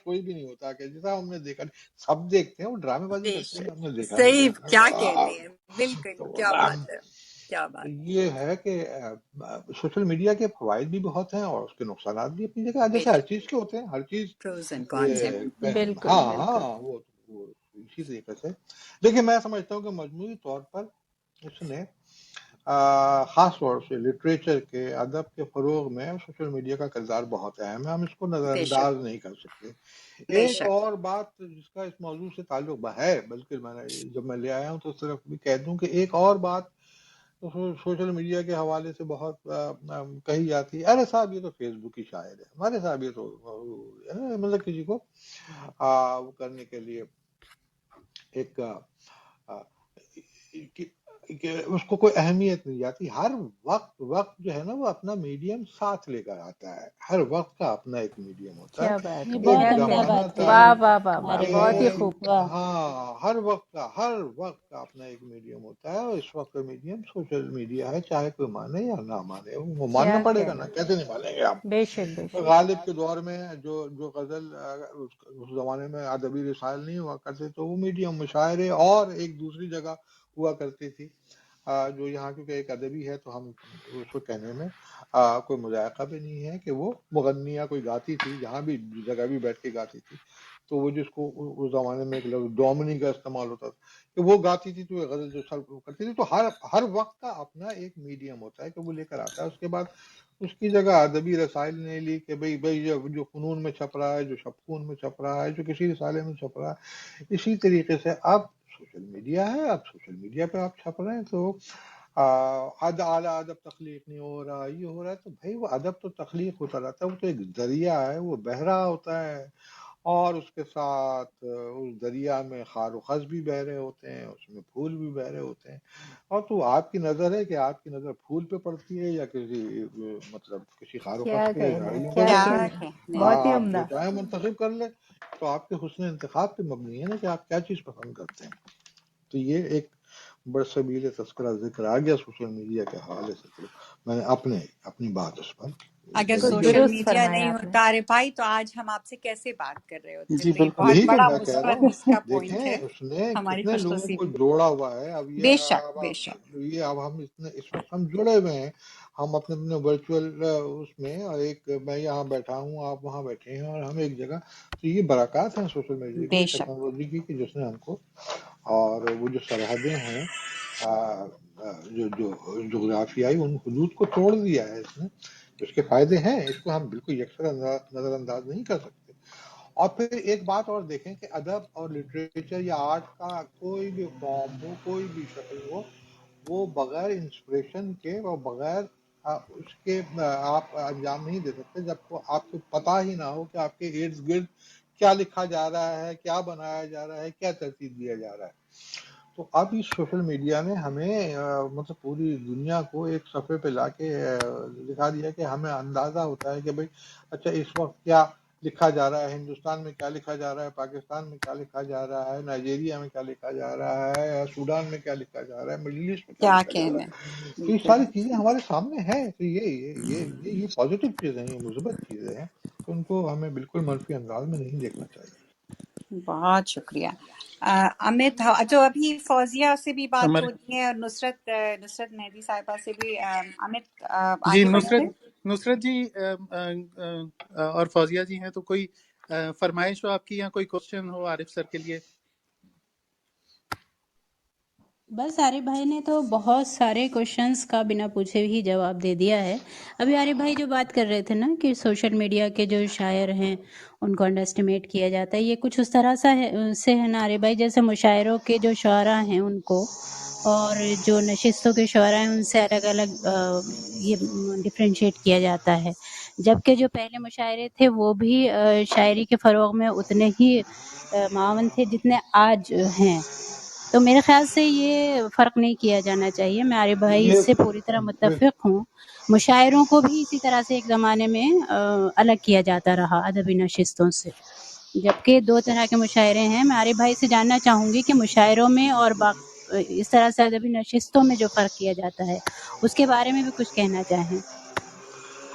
کوئی بھی نہیں ہوتا کہ جیسا ہم نے دیکھا سب دیکھتے ہیں، وہ ڈرامے بازی بے کرتے ہیں، ہم شک، نے دیکھا نہیں صحیح ہے کیا کہتے ہیں، بالکل تو کیا بات ہے، کیا بات ہے، یہ ہے کہ سوشل میڈیا کے فوائد بھی بہت ہیں اور اس کے نقصانات بھی اپنی جگہ، بے جیسے ہر شک، چیز کے ہوتے ہیں، ہر چیز پروز اینڈ کانس ہیں، بالکل ہاں بالکل. ہاں وہ اسی طریقے سے دیکھیے میں سمجھتا ہوں کہ مجموعی طور پر اس نے خاص طور سے لٹریچر کے، ادب کے فروغ میں سوشل میڈیا کا کردار بہت اہم ہے، ہم اس کو نظر بے شک، انداز نہیں کر سکتے۔ بے ایک شک، اور بات جس کا اس موضوع سے تعلق ہے، بلکہ میں نے جب میں لے آیا ہوں تو اس طرف بھی کہہ دوں کہ ایک اور بات سوشل میڈیا کے حوالے سے بہت کہی جاتی ہے، ارے صاحب یہ تو فیس بک کی شاعر ہے، ہمارے صاحب یہ تو مطلب کسی کو وہ کرنے کے لیے ایک کہ اس کو کوئی اہمیت نہیں جاتی۔ ہر وقت جو ہے نا وہ اپنا میڈیم ساتھ لے کر آتا ہے، ہر وقت کا اپنا ایک میڈیم ہوتا ہے۔ کیا بات یہ ہے، بہت ایک کیا عمدہ کہہ زمانہ بات رہے، تھا کہی واہ ہے واہ واہ واہ، کہ عارف بہت ہی بھائی، خوب. واہ. ہاں ہر وقت کا اپنا ایک میڈیم ہوتا ہے، اور اس وقت کا میڈیم سوشل میڈیا ہے، چاہے کوئی مانے یا نہ مانے، وہ ماننا کیا پڑے کہہ گا نا، رہے، کیسے نہیں مانیں گے آپ؟ بے شک بے شک. غالب کے دور میں جو غزل اس زمانے میں ادبی رسائل نہیں ہوا کرتے تو وہ میڈیم مشاعرے اور ایک دوسری جگہ ہوا کرتی تھی، جو یہاں کیونکہ ایک ادبی ہے تو ہم اس کو کہنے میں کوئی مذائقہ بھی نہیں ہے کہ وہ مغنیہ کوئی گاتی تھی، جہاں بھی جگہ بھی بیٹھ کے گاتی تھی، تو وہ جس کو اس زمانے میں ایک لفظ ڈومنی کا استعمال ہوتا تھا کہ وہ گاتی تھی تو یہ غزل جو سر کرتی تھی، تو ہر وقت کا اپنا ایک میڈیم ہوتا ہے کہ وہ لے کر آتا ہے۔ اس کے بعد اس کی جگہ ادبی رسائل نے لی کہ بھئی جو فنون میں چھپ رہا ہے، جو شفقون میں چھپ رہا ہے، جو کسی رسالے میں چھپ رہا ہے، اسی طریقے سے اب سوشل میڈیا ہے، اب سوشل میڈیا پہ آپ چھپ رہے ہیں تو اعلیٰ ادب تخلیق نہیں ہو رہا، یہ ہو رہا ہے، تو بھائی وہ ادب تو تخلیق ہوتا رہتا ہے، وہ تو ایک ذریعہ ہے، وہ بہہ رہا ہوتا ہے، اور اس کے ساتھ اس دریا میں خار و خس بھی بہ رہے ہوتے ہیں، اس میں پھول بھی بہ رہے ہوتے ہیں، اور تو آپ کی نظر ہے کہ آپ کی نظر پھول پہ پڑتی ہے یا کسی مطلب کسی خار و کیا خس پہ یا کہنا ہے، جھاڑیوں پہ کیا کیا پڑتی ہے۔ کہنا ہے، کہنے بہت ہی آپ جو عمدہ. چاہیں منتخب کر لیں، تو آپ کے حسن انتخاب پہ مبنی ہے نا کہ آپ کیا چیز پسند کرتے ہیں۔ تو یہ ایک برسبیل تذکرہ ذکر آ گیا سوشل میڈیا کے حوالے سے، تو میں نے اپنی بات اس پر اگر کہہ بالکل دی۔ سوشل درست میڈیا فرمایا نہیں آپ نے. ہوتا عارف بھائی تو آج ہم آپ سے کیسے بات کر رہے ہوتے؟ جی تو یہ بالکل. بہت یہی تو بڑا میں کہہ رہا مثبت ہوں، اس کا پوائنٹ ہے، دیکھیں اس نے ہماری کتنے خوش لوگوں کو نصیبی. جوڑا ہوا ہے۔ اب بے شک، بے شک، اب ہم اس وقت ہم جڑے ہوئے ہیں، ہم اپنے ورچوئل اس میں، اور ایک میں یہاں بیٹھا ہوں، آپ وہاں بیٹھے ہیں، اور ہم ایک جگہ، تو یہ برکات ہیں سوشل میڈیا بے کی، شک، ٹیکنالوجی کی، کہ جس نے ہم کو، اور وہ جو سرحدیں ہیں جو جغرافیائی ان حدود کو توڑ دیا ہے اس نے، اس کے فائدے ہیں، اس کو ہم بالکل یکسر نظر انداز نہیں کر سکتے۔ اور پھر ایک بات اور دیکھیں کہ ادب اور لٹریچر یا آرٹ کا کوئی بھی فارم ہو، کوئی بھی شکل ہو، وہ بغیر انسپریشن کے اور بغیر اس کے آپ انجام نہیں دے سکتے جب کو آپ کو پتہ ہی نہ ہو کہ آپ کے ارد گرد کیا لکھا جا رہا ہے، کیا بنایا جا رہا ہے، کیا ترتیب دیا جا رہا ہے۔ تو اب اس سوشل میڈیا نے ہمیں مطلب پوری دنیا کو ایک صفحے پہ لا کے دکھا دیا کہ ہمیں اندازہ ہوتا ہے کہ بھئی اچھا اس وقت کیا لکھا جا رہا ہے، ہندوستان میں کیا لکھا جا رہا ہے، پاکستان میں کیا لکھا جا رہا ہے، نائجیریا میں کیا لکھا جا رہا ہے، سوڈان میں کیا لکھا جا رہا ہے، مڈل ایسٹ میں کیا کیا لکھا جا رہا کہنے، ہے۔ تو یہ بالکل، ساری چیزیں ہمارے سامنے ہیں، تو یہ پازیٹیو چیزیں ہیں، یہ مثبت چیزیں ہیں، تو ان کو ہمیں بالکل منفی انداز میں نہیں دیکھنا چاہیے۔ بہت شکریہ۔ امت، جو ابھی فوزیہ سے بھی بات ہمارے ہوتی ہے اور نصرت مہدی صاحبہ سے بھی، امت جی آگے بڑھیں گے؟ نصرت جی اور فوزیہ جی ہیں، تو کوئی فرمائش ہو آپ کی، یا کوئی کوشچن ہو عارف سر کے لیے؟ بس عارف بھائی نے تو بہت سارے کوشچنس کا بنا پوچھے ہی جواب دے دیا ہے. ابھی عارف بھائی جو بات کر رہے تھے نا کہ سوشل میڈیا کے جو شاعر ہیں ان کو انڈر اسٹیمیٹ کیا جاتا ہے، یہ کچھ اس طرح سے ہے نا عارف بھائی، جیسے مشاعروں کے جو شعراء ہیں ان کو اور جو نشستوں کے شعراء ہیں ان سے الگ الگ یہ ڈفرینشیٹ کیا جاتا ہے، جبکہ جو پہلے مشاعرے تھے وہ بھی شاعری کے فروغ میں اتنے ہی معاون تھے جتنے آج ہیں. تو میرے خیال سے یہ فرق نہیں کیا جانا چاہیے. میں عارف بھائی یہ سے پوری طرح متفق ہوں. مشاعروں کو بھی اسی طرح سے ایک زمانے میں الگ کیا جاتا رہا ادبی نشستوں سے، جبکہ دو طرح کے مشاعرے ہیں. میں عارف بھائی سے جاننا چاہوں گی کہ مشاعروں میں اور اس طرح سے ادبی نشستوں میں جو فرق کیا جاتا ہے اس کے بارے میں بھی کچھ کہنا چاہیں.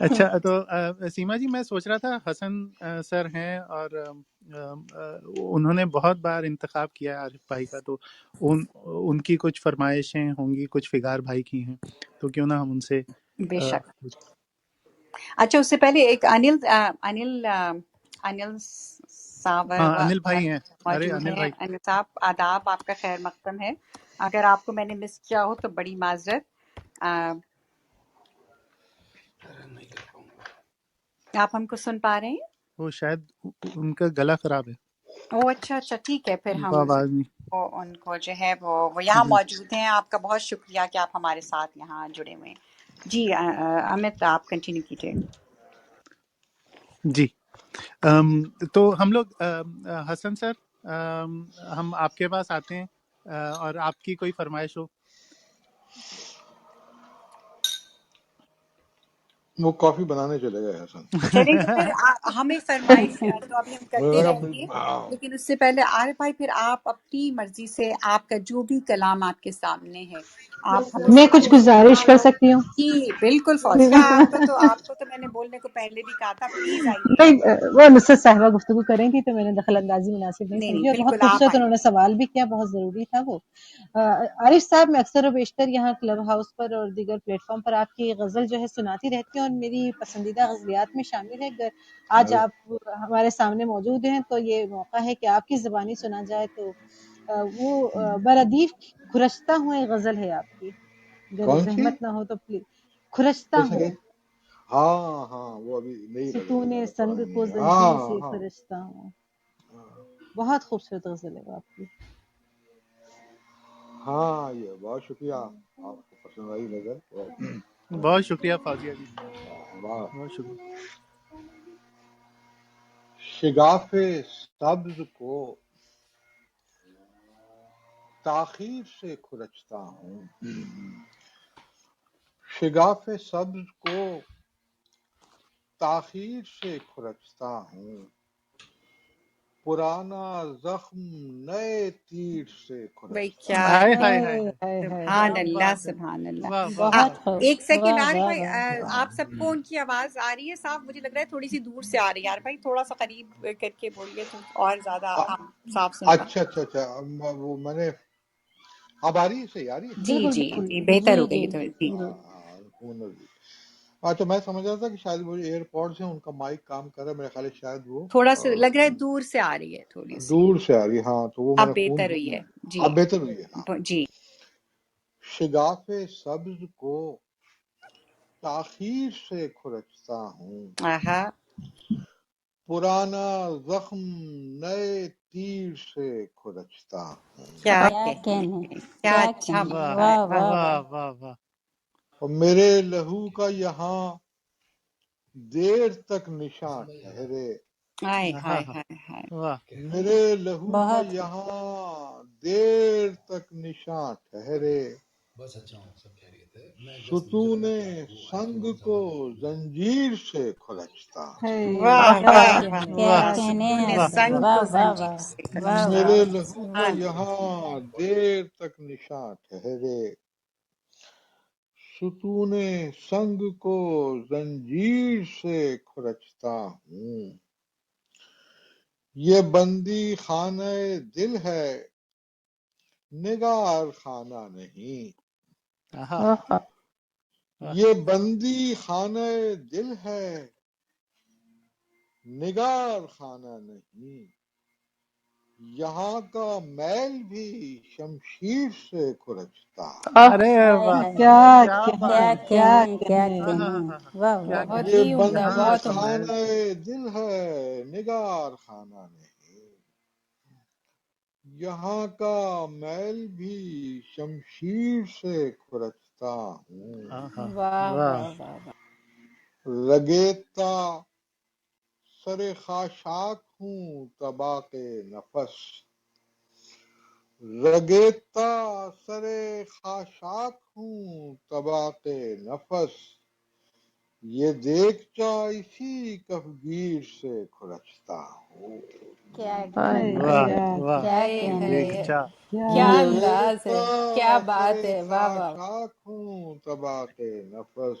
اچھا تو سیما جی میں سوچ رہا تھا حسن سر ہیں اور انہوں نے بہت بار انتخاب کیا ہے عارف بھائی کا، تو ان کی کچھ فرمائشیں ہوں گی، کچھ فگار بھائی کی ہیں، تو کیوں نہ ہم ان سے بے شک. اچھا اس سے پہلے ایک انل صاحب ہاں انل بھائی ہیں. ارے موجود انل ہیں. بھائی انل صاحب آداب، آپ کا خیر مقدم ہے. اگر آپ کو میں نے مس کیا ہو تو بڑی معذرت. آپ ہم کو سن پا رہے ہیں؟ وہ شاید ان کا گلا خراب ہے، او اچھا ٹھیک ہے، پھر ان کو ہم آواز نہیں. ان کو جو ہے وہ یہاں جی موجود ہیں. آپ کا بہت شکریہ کہ آپ ہمارے ساتھ یہاں جڑے ہوئے ہیں. جی امت آپ کنٹینیو کیجیے. جی تو ہم لوگ حسن سر ہم آپ کے پاس آتے ہیں اور آپ کی کوئی فرمائش ہو. وہ کافی بنانے چلے گئے حسن. چلیں تو پھر ہمیں فرمائش تو ابھی ہم کرتے میں رہیں گے، لیکن اس سے پہلے عارف بھائی پھر آپ اپنی مرضی سے آپ کا جو بھی کلام آپ کے سامنے ہے آپ ہمیں میں کچھ سنائیں. گزارش کر سکتی ہوں؟ جی بالکل فوزیہ، آپ کو تو میں نے بولنے کو پہلے بھی کہا تھا، پلیز آئیے. نہیں، وہ نصرت صاحبہ گفتگو کریں گی تو میں نے دخل اندازی مناسب نہیں نہیں سمجھی، اور بہت بالکل آپ خوبصورت انہوں آئیے. نے سوال بھی کیا، بہت ضروری تھا وہ. عارف صاحب میں اکثر و بیشتر یہاں کلب ہاؤس پر اور دیگر پلیٹ فارم پر آپ کی غزل جو ہے سناتی رہتی ہوں، اور میری پسندیدہ غزلیات میں شامل ہے. آج آپ ہمارے سامنے موجود ہیں تو یہ موقع ہے کہ آپ کی زبانی سنا جائے. تو وہ بردیف کھرچتا ہوں ایک غزل ہے آپ کی، اگر کون سی؟ زحمت نہ ہو تو پلیز. کھرچتا کیسا کہ ہوں، ہاں وہ ابھی نئی غزل ہے، ستون زیادہ سنگ پرانی کو نہیں ہے. زنجیر ہاں سے ہاں کھرچتا ہوں. ہاں بہت خوبصورت غزل ہے وہ آپ کی. ہاں، یہ بہت شکریہ، آپ کو پسند آئی نظر. بہت شکریہ فوزیہ جی، واہ. بہت شکریہ. شگاف سبز کو تاخیر سے کھرچتا ہوں، شگاف سبز کو تاخیر سے کھرچتا ہوں، پرانا زخم نئے تیر سے بھائی کھرچتا کیا ہوں. ہائے ہائے ہائے ہائے ہائے، ہائے ہائے سبحان ہائے، کیا اللہ بات ہے، سبحان اللہ. واہ واہ بہت واہ. خوب. ایک سیکنڈ واہ عارف واہ بھائی، واہ. آپ سب کو ان کی آواز آ رہی ہے صاف؟ مجھے لگ رہا ہے تھوڑی سی دور سے آ رہی ہے. عارف بھائی تھوڑا سا قریب کر کے بولیے تو اور زیادہ ہم صاف سن پائیں. اچھا وہ میں نے اب آ رہی ہے، صحیح آ رہی ہے. جی بالکل جی بالکل. جی بہتر جی ہو گئی جی ہے تو جی. جی. اچھا میں سمجھ رہا تھا کہ شاید وہ ایئر پوڈ سے ان کا مائک کام کر رہا ہے، میرا خیال ہے شاید وہ تھوڑا سا لگ رہا ہے دور سے آ رہی ہے تھوڑی سی. دور سے آ رہی ہے. ہاں تو وہ میں اب نے فون بہتر ہوئی کیا. ہے. جی اب بہتر ہوئی ہے. ہاں، جی. شگاف سبز کو تاخیر سے کھرچتا ہوں، آہا پرانا زخم نئے تیر سے کھرچتا ہوں، کیا کیا کہنے، کہنے، کیا کیا اچھا کہنے. واہ ہے. واہ واہ واہ واہ. واہ واہ. اور میرے لہو کا یہاں دیر تک نشاں ٹھہرے، ہائے ہاں ہائے ہاں، ہائے ہائے. واہ. میرے لہو کا بہت خوب. یہاں دیر تک نشاں ٹھہرے، ستون سنگ کو زنجیر سے کھرچتا ہوں، واہ کیا واہ کہنے، واہ کیا واہ واہ. کہنے ستون ہیں واہ حضرت. سنگ واہ. کو واہ واہ زنجیر واہ. سے واہ کھرچتا. واہ میرے واہ. لہو کا سبحان یہاں دیر تک نشاں ٹھہرے، ستون سنگ کو زنجیر سے کھرچتا ہوں، یہ بندی خانہ دل ہے نگار خانہ نہیں، آہا، آہا. واہ. یہ بندی خانہ دل ہے نگار خانہ نہیں، یہاں کا میل بھی شمشیر سے کھرچتا ہوں، ارے ہائے واہ، ہائے کیا ہائے. کیا کہنے، کیا بات ہے. کیا کہنے، کیا کہنے. ہاں ہاں کہنے. ہاں ہاں. واہ کیا واہ کہنے. واہ. بہت یہ ہی عمدہ، بندی یہاں بہت کا عمدہ. محل. خانہ دل ہے نگار خانہ نہیں، یہاں کا میل بھی شمشیر سے کھرچتا ہوں، آہا، واہ واہ. واہ واہ واہ. رگیتا سر خاشاک ہوں طباق نفس، رگیتا سر خاشاک ہوں طباق نفس، یہ دیکھتا اسی کفگیر سے کھرچتا ہوں، کیا ہائے، کہنے، واہ کیا واہ. کیا ہائے کہنے. ہائے، دیکھچا. کیا کیا. انداز ہے، گرتا کیا سر بات ہے. واہ واہ. خاشاک ہوں طباق نفس،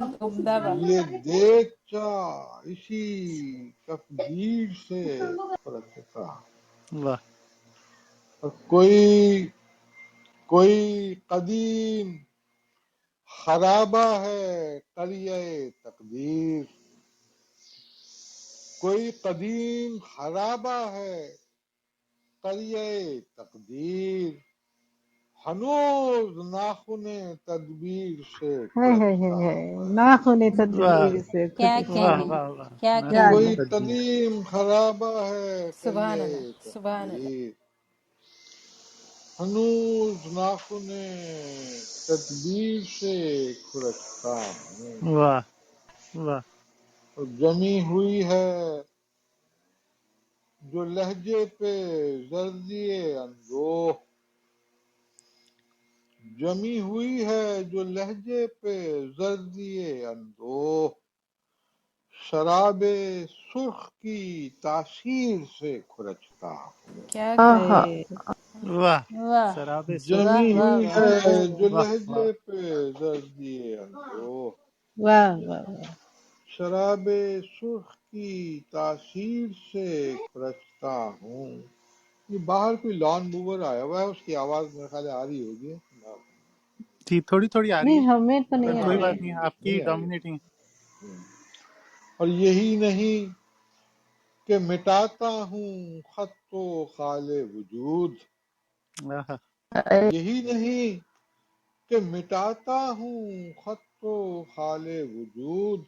عمدہ بات. یہ دیکھتا اسی تقدیر سے رکھتا، واہ اور کوئی قدیم خرابہ ہے قریہ تقدیر، کوئی قدیم خرابہ ہے قریہ تقدیر، ہنوز ناخن تدبیر سے کھرچتا ہوں۔ ناخن واہ تدبیر سے کیا کھجتا واہ کہنے، ہوں۔ واہ واہ کیا کیا کہنے. کوئی ناخن تدبیر. قدیم خرابہ ہے سبحان قریہ اللہ سبحان اللہ. تقدیر، ہنوز ناخن تدبیر سے کھرچتا ہوں، واہ واہ اور جمی ہوئی ہے جو لہجے پہ زردی اندوہ، جمی ہوئی ہے جو لہجے پہ زردی اندوہ، شراب سرخ کی تاثیر سے کھرچتا ہوں، کیا آہا کہنے. واہ واہ شراب سرخ. واہ جمی واہ ہوئی واہ. ہے جو واہ واہ لہجے پہ زردی اندوہ، واہ واہ واہ. شراب سرخ کی تاثیر سے کھرچتا ہوں۔ یہ باہر کوئی لان موور آیا ہوا ہے، اس کی آواز میرے خیال ہے آ رہی ہوگی، جی تھوڑی تھوڑی آ رہی نہیں ہے ہمیں تو پر نہیں آ کوئی رہی بات ہے. نہیں، آپ کی نہیں آ رہی ہے۔ ڈومینیٹنگ. اور یہی نہیں کہ مٹاتا ہوں خط و خال وجود، آہا یہی نہیں کہ مٹاتا ہوں خط و خال وجود،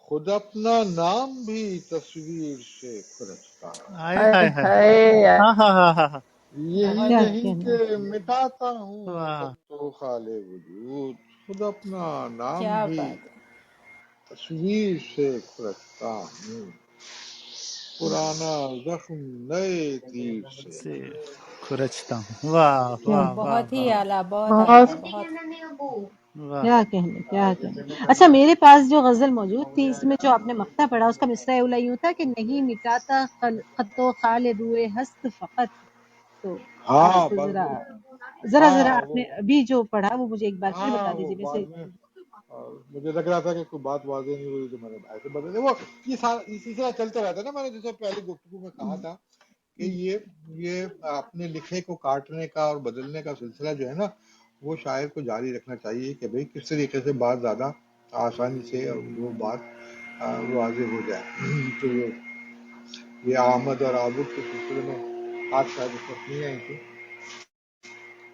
خود اپنا نام بھی تصویر سے کھرچتا ہوں۔ ہائے ہائے ہائے. ہاں ہاں ہاں ہاں ہاں. یہی بہت کیا نہیں کہنا. کہ مٹاتا ہوں واہ خط و خال وجود، خود اپنا نام کیا بھی بات ہے. تصویر سے کھرچتا ہوں، پرانا زخم نئے تیر سے۔ سے کھرچتا ہوں. واہ کیا واہ واہ بہت ہی واہ اعلیٰ بہت بہت اعلیٰ بہت. واہ. کیا کہنے کیا کہنے. اچھا میرے پاس جو غزل موجود تھی اس میں جو آپ نے مقطع پڑھا اس کا مصرع اولا یوں تھا کہ نہیں مٹاتا خط و خال روئے ہست فقط. تو ہاں آپ بس ذرا وہ، ذرا ہاں ذرا آپ وہ، نے ابھی جو پڑھا وہ مجھے ایک بار پھر ہاں بتا وہ دیجیے بعد ویسے. میں مجھے لگ رہا تھا کہ کوئی بات واضح نہیں ہوئی تو میں نے ایسے بدل دیا۔ وہ یہ اسی طرح چلتا رہتا ہے نا، میں نے جیسے پہلی گفتگو میں کہا تھا کہ یہ اپنے لکھے کو کاٹنے کا اور بدلنے کا سلسلہ جو ہے نا وہ شاعر کو جاری رکھنا چاہیے کہ بھئی کس طریقے سے بات زیادہ آسانی سے اور وہ بات واضح ہو جائے۔ تو یہ آمد اور آبد کے سلسلے میں آج شاید اس وقت نہیں آئی تھی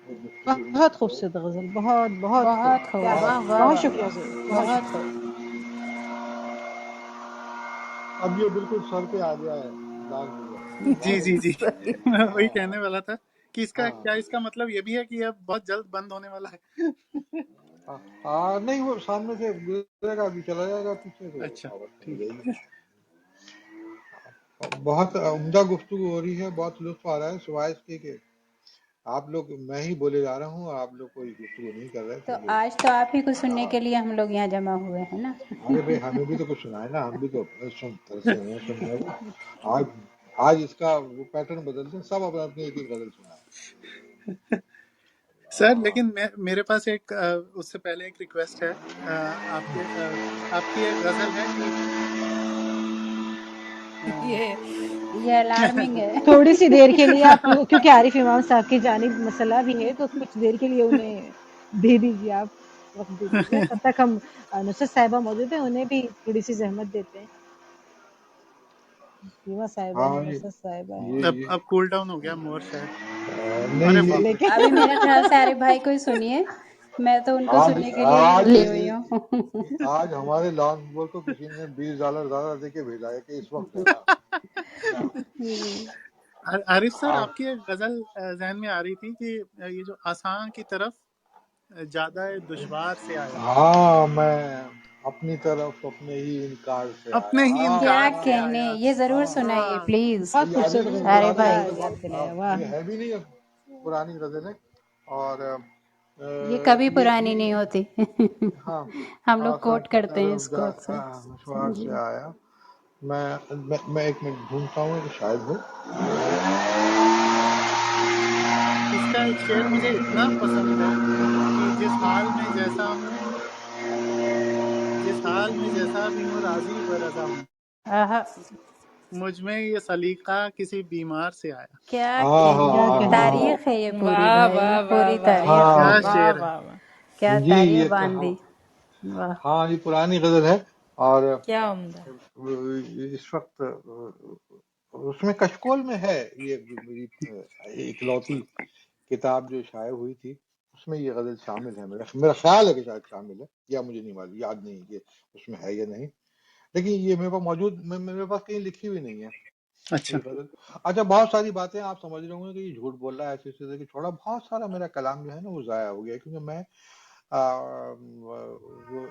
وہ گفتگو ہوئی بہت تھی تو خوبصورت غزل، بہت بہت خوب. بہت خوب، کیا بہت واہ بات ہے. واہ بہت واہ شکریہ واہ، ضرور، بہت بہت شکریہ. خوب. اب یہ بالکل سر پہ آ گیا ہے لال موور، جی بہت جی جی میں وہی ہاں کہنے والا تھا کہ اس کا ہاں کیا، اس کا مطلب یہ بھی ہے کہ یہ اب بہت جلد بند ہونے والا ہے. ہاں، نہیں وہ سامنے سے گزرے گا ابھی چلا جائے گا پیچھے تو اچھا آواز ہو ٹھیک. جائے گی۔ بہت عمدہ گفتگو ہو رہی ہے، بہت لطف آ رہا ہے، سوائے اس کے کہ آپ لوگ، میں ہی بولے جا رہا ہوں، آپ لوگ کوئی گفتگو نہیں کر رہے تو تو آج تو آپ ہی کو سننے کے لیے ہم لوگ یہاں جمع ہوئے ہیں نا. ارے بھائی ہمیں بھی تو کچھ سنائے نا، ہم بھی تو سننے کو۔ آج اس کا وہ پیٹرن بدل دیں، سب اپنے اپنے ایک ایک غزل سنائیں۔ سر لیکن میرے پاس ایک اس سے پہلے ایک ریکویسٹ ہے. آپ کے آپ کی ایک غزل ہے کہ یہ یہ الارمنگ ہے. تھوڑی سی دیر کے لیے آپ کیونکہ عارف امام صاحب کی جانب مسئلہ بھی ہے تو کچھ دیر کے لیے انہیں دے دیجیے، آپ وقت دے دیجیے تب تک ہم نصرت صاحبہ موجود ہیں انہیں بھی تھوڑی سی زحمت دیتے ہیں. شیما صاحبہ ہاں ہیں، نصرت صاحبہ ہیں. اب کول ڈاؤن ہو گیا مور شاید. ارے نہیں، باپ رے. لیکن ابھی میرے خیال سے عارف بھائی کو ہی سنیے، میں تو ان کو آج سننے کے لیے ہی آج رکی ہوئی ہوں. آج ہمارے لان موور کو کسی نے $20 زیادہ دے کے بھیجا ہے کہ اس وقت کہنا۔ عارف سر آپ کی ایک غزل ذہن میں آ رہی تھی کہ یہ جو آسان کی طرف زیادہ دشوار سے آیا، ہاں میں اپنی طرف اپنے ہی انکار سے اپنے آیا۔ ہی کیا انکار سے کہنے، آیا. یہ ضرور ہاں سنائیے واہ پلیز. بہت یاد ہی خوبصورت نہیں، غزل، عارف پرانی بھائی کیا غزل یاد بہت، دلایا. واہ. یہ ہے بھی نہیں پرانی غزل ہے، اور یہ کبھی یہ پرانی نہیں ہوتی. ہاں ہم لوگ آسان کوٹ کی کرتے ہیں طرف اس کو اکثر. مشوار سے جی. آیا۔ میں ایک منٹ ڈھونڈتا ہوں کہ شاید ہو۔ اس کا ایک شعر مجھے اتنا پسند ہے کہ جس حال میں جیسا ہوں جس حال میں جیسا بھی ہوں راضی برضا ہوں، آہا، مجھ میں یہ سلیقہ کسی بیمار سے آیا۔ کیا ہاں کہنے، کیا ہاں ہاں کہنے ہاں تاریخ ہے یہ پوری واہ بھائی، واہ واہ پوری واہ تاریخ ہے ہاں کیا یہ، واہ شعر ہے! واہ واہ، کیا جی تاریخ یہ باندھ دی، واہ، ہاں یہ پرانی غزل ہے، اور کیا عمدہ۔ اس وقت اس میں کشکول میں ہے، یہ میری اکلوتی کتاب جو شائع ہوئی تھی اس میں یہ غزل شامل ہے، میرا خیال ہے کہ شاید شامل ہے، یا مجھے نہیں معلوم، یاد نہیں کہ اس میں ہے یا نہیں، لیکن یہ میرے پاس موجود، میرے پاس کہیں لکھی ہوئی نہیں ہے اچھا، یہ غزل۔ اچھا بہت ساری باتیں آپ سمجھ رہے ہوں گے کہ یہ جھوٹ بول رہا ہے، ایسے ایسے کہ چھوڑا، بہت سارا میرا کلام جو ہے نا وہ ضائع ہو گیا، کیونکہ میں وہ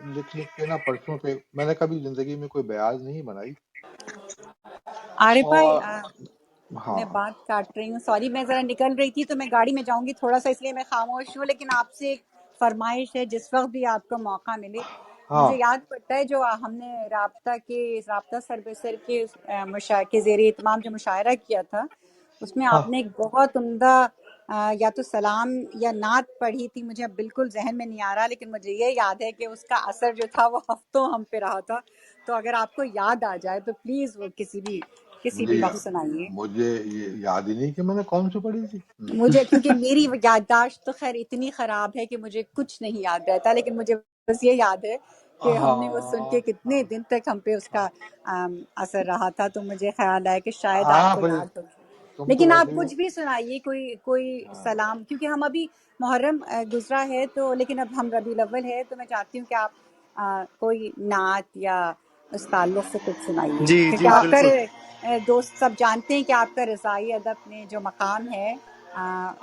لکھ کے نا پرسوں پہ میں نے کبھی زندگی میں کوئی بیاض نہیں بنائی، عارف بھائی اور ہاں میں بات کاٹ رہی ہوں، سوری، میں ذرا نکل رہی تھی تو میں گاڑی میں جاؤں گی تھوڑا سا، اس لیے میں خاموش ہوں، لیکن آپ سے ایک فرمائش ہے، جس وقت بھی آپ کو موقع ملے، ہاں مجھے یاد پڑتا ہے جو ہم نے رابطہ سر بے سر کے کے زیر اہتمام جو مشاعرہ کیا تھا، اس میں ہاں آپ نے ایک بہت عمدہ یا تو سلام یا نعت پڑھی تھی، مجھے اب بالکل ذہن میں نہیں آ رہا، لیکن مجھے یہ یاد ہے کہ اس کا اثر جو تھا وہ ہفتوں ہم پہ رہا تھا، تو اگر آپ کو یاد آ جائے تو پلیز وہ کسی مجھے بھی وقت سنائیے مجھے یہ یاد ہی نہیں کہ میں نے کون سی پڑھی تھی۔ مجھے، کیونکہ میری یادداشت تو خیر اتنی خراب ہے کہ مجھے کچھ نہیں یاد رہتا، لیکن مجھے بس یہ یاد ہے کہ ہم نے وہ سن ہاں کے کتنے دن تک ہم پہ اس کا اثر رہا تھا، تو مجھے خیال ہے کہ شاید آپ ہاں کو پھر یاد ہو، تم تو لیکن ویسے آپ ہی ہو۔ کچھ بھی سنائیے، کوئی سلام، کیونکہ ہم ابھی محرم گزرا ہے تو، لیکن اب ہم ربیع الاول ہے، تو میں چاہتی ہوں کہ آپ کوئی نعت یا اس تعلق سے کچھ سنائیے، جی کیونکہ جی آپ کا بالکل۔ دوست سب جانتے ہیں کہ آپ کا رضائی ادب میں جو مقام ہے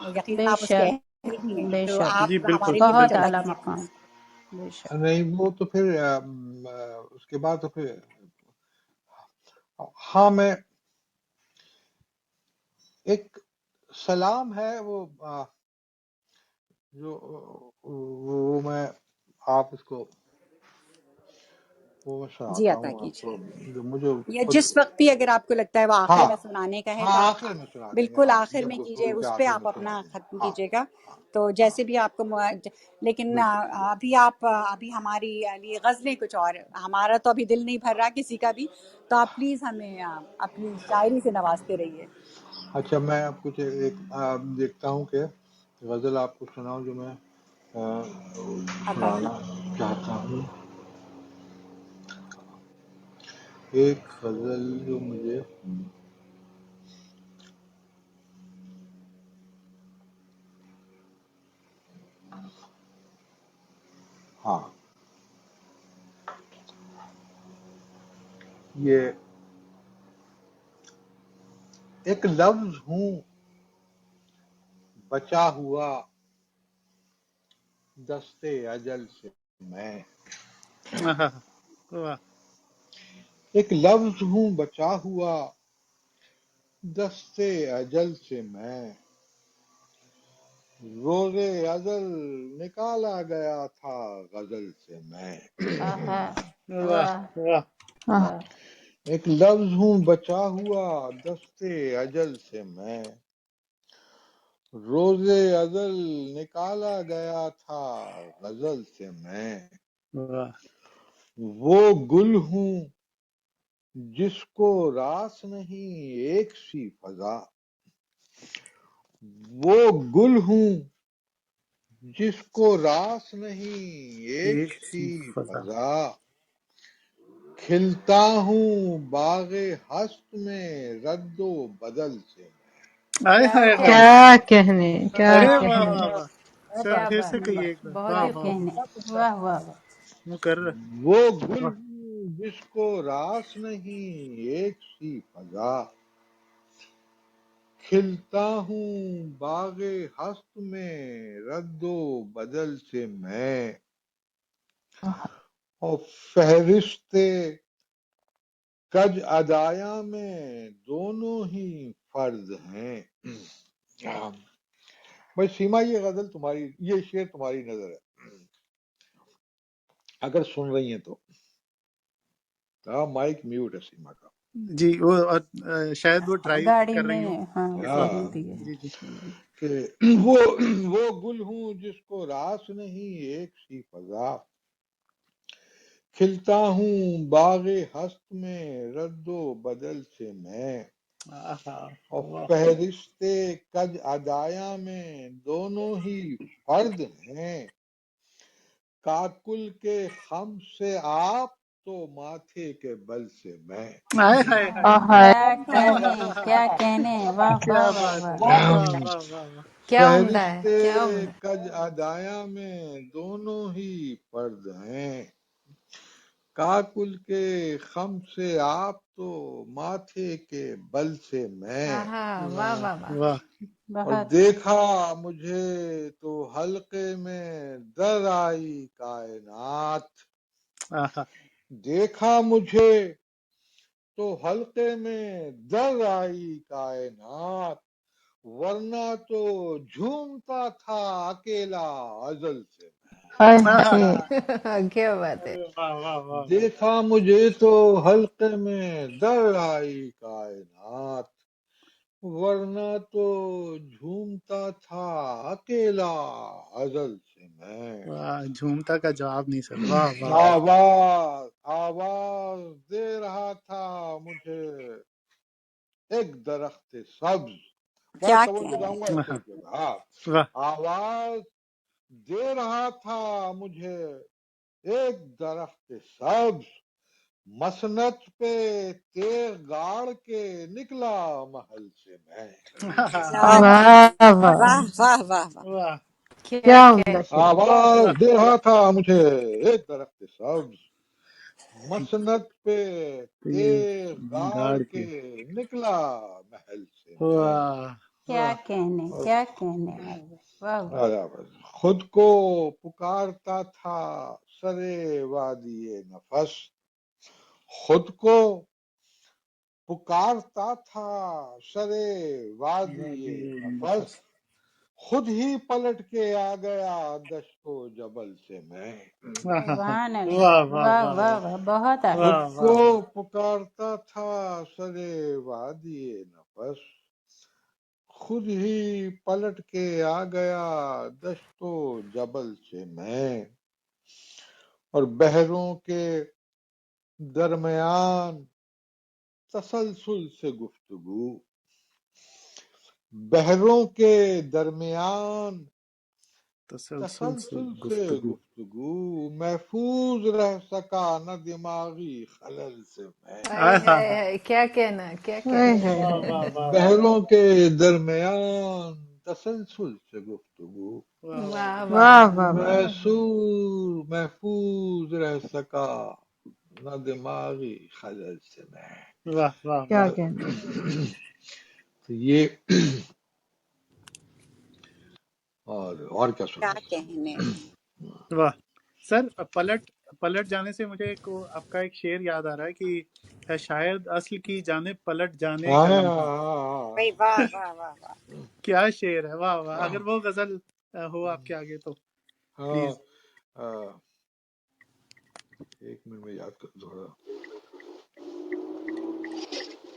یقیناً بے آپ اس کے شک، اہل ہی ہیں، بے تو شک، جی آپ بالکل ہمارے لیے کچھ بہت ادا بالکل۔ اعلیٰ کیجیے مقام، پلیز۔ بے شک۔ نہیں وہ تو پھر اس کے بعد تو پھر ہاں میں ایک سلام ہے وہ جو وہ میں آپ اس کو وہ میں جی سناتا عطا ہوں آپ کیجیے، کو، جو مجھے یا خود، جس وقت بھی اگر آپ کو لگتا ہے وہ آخر ہاں میں سنانے کا ہے ہاں تو آپ آخر میں سنا دیں گے، بالکل ہاں آخر جب میں کیجیے، گفتگو کے اس پہ آخر میں آپ سنا اپنا دیں گے، ختم ہاں کیجیے گا، ہاں تو ہاں جیسے بھی آپ کو لیکن بالکل۔ ابھی ہماری لیے غزلیں کچھ اور، ہمارا تو ابھی دل نہیں بھر رہا کسی کا بھی، تو آپ پلیز ہمیں اپنی شاعری سے نوازتے رہیے۔ اچھا میں اب کچھ ایک دیکھتا ہوں کہ غزل آپ کو سناؤں جو میں عطا سنانا کیجیے۔ چاہتا ہوں، ایک غزل جو مجھے، ہاں یہ ایک لفظ ہوں بچا ہوا دستے اجل سے میں، آہا، واہ، ایک لفظ ہوں بچا ہوا دستے اجل سے میں، روز ازل نکالا گیا تھا غزل سے میں، آہا، واہ واہ، واہ، واہ، ایک لفظ ہوں بچا ہوا دستے اجل سے میں، روز ازل نکالا گیا تھا غزل سے میں، واہ، وہ گل ہوں جس کو راس نہیں ایک سی فضا، وہ گل ہوں جس کو راس نہیں ایک ایک سی سی فضا، فضا، کھلتا ہوں باغ ہست میں رد و بدل سے میں، آئے کیا ہائے ہائے، کہنے، کیا کہنے، کیا ارے واہ واہ کہنے! واہ واہ، سر کیا پھر سے بات ہے، کہیے ایک بار، بہت واہ ہی واہ کہنے، واہ واہ واہ، مکرر، وہ گل واہ، ہوں جس کو راس نہیں ایک سی فضا، کھلتا ہوں باغ ہست میں رد و بدل سے میں، اور فہرست کج ادایا میں دونوں ہی فرض ہیں۔ بھائی سیما یہ غزل تمہاری، یہ شعر تمہاری نظر ہے اگر سن رہی ہیں تو، مائک میوٹ ہے سیما کا۔ جی وہ اور شاید وہ ڈرائیو گاڑی کر رہی میں، ہوں ہاں اس کر وقت، رہی ہاں تھی، جی جی، کہ وہ وہ گل ہوں جس کو راس نہیں ایک سی فضا، کھلتا ہوں باغ ہست میں رد و بدل سے میں، اور واہ فہرست کج ادایا میں دونوں ہی فرد ہیں، کاکل کے خم سے آپ تو ماتھے کے بل سے میں۔ ہائے ہائے ہائے کیا ہائے کہنے کیا کہنے، واہ کیا واہ واہ بات واہ، ہے، کیا واہ عمدہ۔ واہ واہ واہ کیا عمدہ ہے، فہرست کیا عمدہ۔ کج ادایا میں دونوں ہی فرد ہیں، کاکل کے خم سے آپ تو ماتھے کے بل سے میں، آہا، واہ واہ واہ واہ۔ واہ اور بہت دیکھا مجھے تو حلقے میں در آئی کائنات، آہا دیکھا مجھے تو حلقے میں در آئی کائنات، ورنہ تو جھومتا تھا اکیلا ازل سے کیا بات ہے۔ ارے واہ واہ واہ واہ دیکھا مجھے تو حلقے میں در آئی کائنات، ورنہ تو جھومتا تھا اکیلا ازل سے میں۔ واہ، جھومتا کا جواب نہیں سر، واہ واہ واہ آواز دے رہا تھا مجھے ایک درخت سبز، بڑا کیا توجہ کہنے، چاہوں گا اس طریقے سے، ہاں، واہ آواز دے رہا تھا مجھے ایک درخت سبز، مسنت پہ تیغ گاڑ کے نکلا محل سے میں۔ کیا کہنے، واہ واہ واہ واہ، واہ کیا کہنے۔ آواز دے رہا تھا مجھے ایک درخت سبز، مسنت پہ تیغ گاڑ گاڑ کے نکلا محل سے میں۔ واہ کیا واہ کہنے کیا کہنے، واہ واہ۔ خود کو پکارتا تھا سرے وادی نفس، خود کو پکارتا تھا سرے وادی نفس، خود ہی پلٹ کے آ گیا دشت و جبل سے میں۔ سبحان اللہ، واہ واہ واہ واہ واہ واہ، بہت آگے۔ خود واہ کو واہ پکارتا تھا سرے وادی نفس، خود ہی پلٹ کے آ گیا دشت و جبل سے میں، اور بحروں کے درمیان تسلسل سے گفتگو، بحروں کے درمیان تسلسل سے گفتگو گفتگو، محفوظ رہ سکا نہ دماغی خلل سے میں۔ ہائے ہائے ہائے، کیا کہنا، کیا کہنا۔ واہ واہ واہ واہ بحروں کے درمیان تسلسل سے گفتگو، واہ واہ واہ واہ واہ۔ محفوظ رہ سکا نہ دماغی خلل سے میں۔ واہ واہ واہ تو یہ اور کیا کیا سنائیں۔ کہنے، واہ سر، پلٹ جانے سے مجھے آپ کا ایک شعر یاد آ رہا ہے کہ شاید اصل کی جانب پلٹ جانے کا لمحہ، بھائی واہ واہ واہ واہ، کیا شعر ہے، واہ واہ۔ اگر وہ غزل ہو آپ کے آگے تو ہاں، پلیز۔ ایک منٹ میں یاد کر تھوڑا،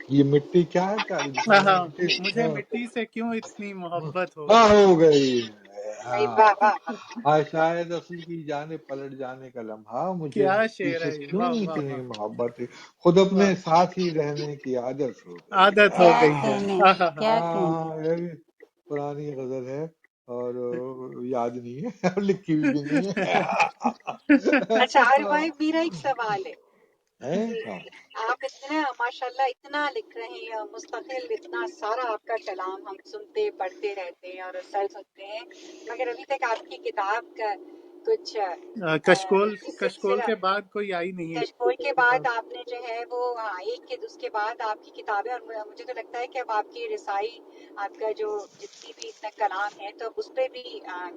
یہ مٹی کیا ہے، کیا جس میں ہاں، مٹی، مجھے مٹی سے کیوں اتنی محبت ہو ہاں گئی۔ ہو گئی ہے، بھائی ہاں، واہ واہ واہ، شاید اصل کی جانب پلٹ جانے کا لمحہ، مجھے کیا مٹی شعر سے ہے یہ، کیوں واہ واہ اتنی واہ محبت ہے، خود اپنے واہ، ساتھ ہی رہنے کی عادت ہو گئی۔ عادت ہو کیا گئی ہے۔ کہنے ہاں کیا کہنے۔ یہ بھی پرانی غزل ہے اور یاد نہیں ہے اور لکھی بھی نہیں ہے۔ اچھا عارف بھائی میرا ایک سوال ہے کہ ہاں، آپ اتنا ماشاءاللہ اتنا لکھ رہے ہیں اور مستقل اتنا سارا آپ کا کلام ہم سنتے پڑھتے رہتے ہیں اور رسائل سنتے ہیں، مگر ابھی تک آپ کی کتاب کا کچھ کشکول سلسلہ، کے بعد کوئی آئی نہیں ہے کشکول کے بعد کتاب۔ آپ نے جو ہے وہ ایک کے اس کے بعد آپ کی کتابیں، اور مجھے تو لگتا ہے کہ اب آپ کی رسائی، آپ کا جو جتنی بھی اتنا کلام ہے تو اب اس پہ بھی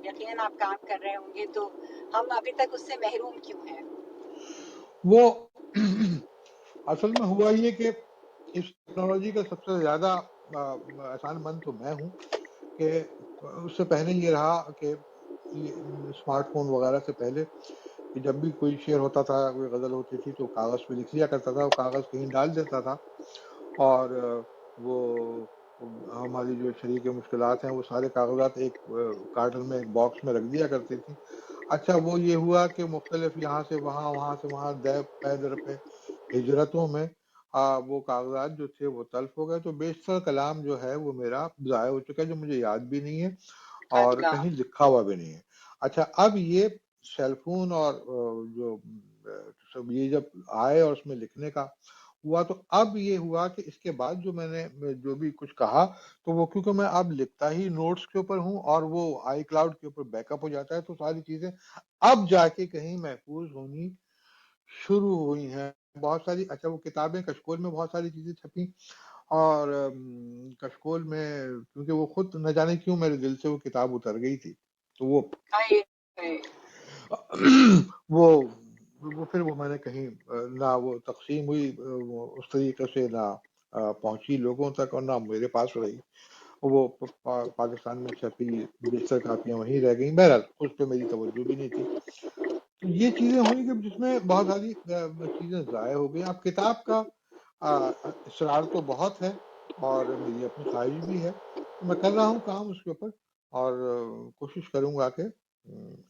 یقیناً آپ کام کر رہے ہوں گے، تو ہم ابھی تک اس سے محروم کیوں ہیں؟ وہ اصل میں ہوا یہ کہ اس ٹیکنالوجی کا سب سے زیادہ احسان مند تو میں ہوں، کہ اس سے پہلے یہ رہا کہ اسمارٹ فون وغیرہ سے پہلے کہ جب بھی کوئی شعر ہوتا تھا، کوئی غزل ہوتی تھی تو کاغذ پہ لکھ لیا کرتا تھا، وہ کاغذ کہیں ڈال دیتا تھا، اور وہ ہماری جو شریک مشکلات ہیں وہ سارے کاغذات ایک کارٹن میں، ایک باکس میں رکھ دیا کرتی تھی، اچھا وہ یہ ہوا کہ مختلف یہاں سے وہاں وہاں سے وہاں پے در پہ ہجرتوں میں وہ کاغذات جو تھے وہ تلف ہو گئے، تو بیشتر کلام جو ہے وہ میرا ضائع ہو چکا ہے، جو مجھے یاد بھی نہیں ہے اور کہیں لکھا ہوا بھی نہیں ہے۔ اچھا اب یہ سیل فون اور جو سب یہ جب آئے اور اس میں لکھنے کا ہوا، تو اب یہ ہوا کہ اس کے بعد جو میں نے جو بھی کچھ کہا تو وہ کیونکہ میں اب لکھتا ہی نوٹس کے اوپر ہوں اور وہ آئی کلاؤڈ کے اوپر بیک اپ ہو جاتا ہے، تو ساری چیزیں اب جا کے کہیں محفوظ ہونی شروع ہوئی ہیں بہت ساری۔ اچھا وہ کتابیں کشکول میں بہت ساری چیزیں چھپی، اور کشکول میں کیونکہ وہ خود نہ جانے کیوں میرے دل سے وہ کتاب اتر گئی تھی، تو وہ پھر وہ میں نے کہیں نہ وہ تقسیم ہوئی اس طریقے سے، نہ پہنچی لوگوں تک، اور نہ میرے پاس رہی، وہ پاکستان میں چھپی بیشتر کاپیاں وہیں رہ گئیں۔ بہرحال اس پہ میری توجہ بھی نہیں تھی، تو یہ چیزیں ہوئی کہ جس میں بہت ساری چیزیں ضائع ہو گئی۔ اب کتاب کا اصرار تو بہت ہے اور میری اپنی خواہش بھی ہے، تو میں کر رہا ہوں کام اس کے اوپر، اور کوشش کروں گا کہ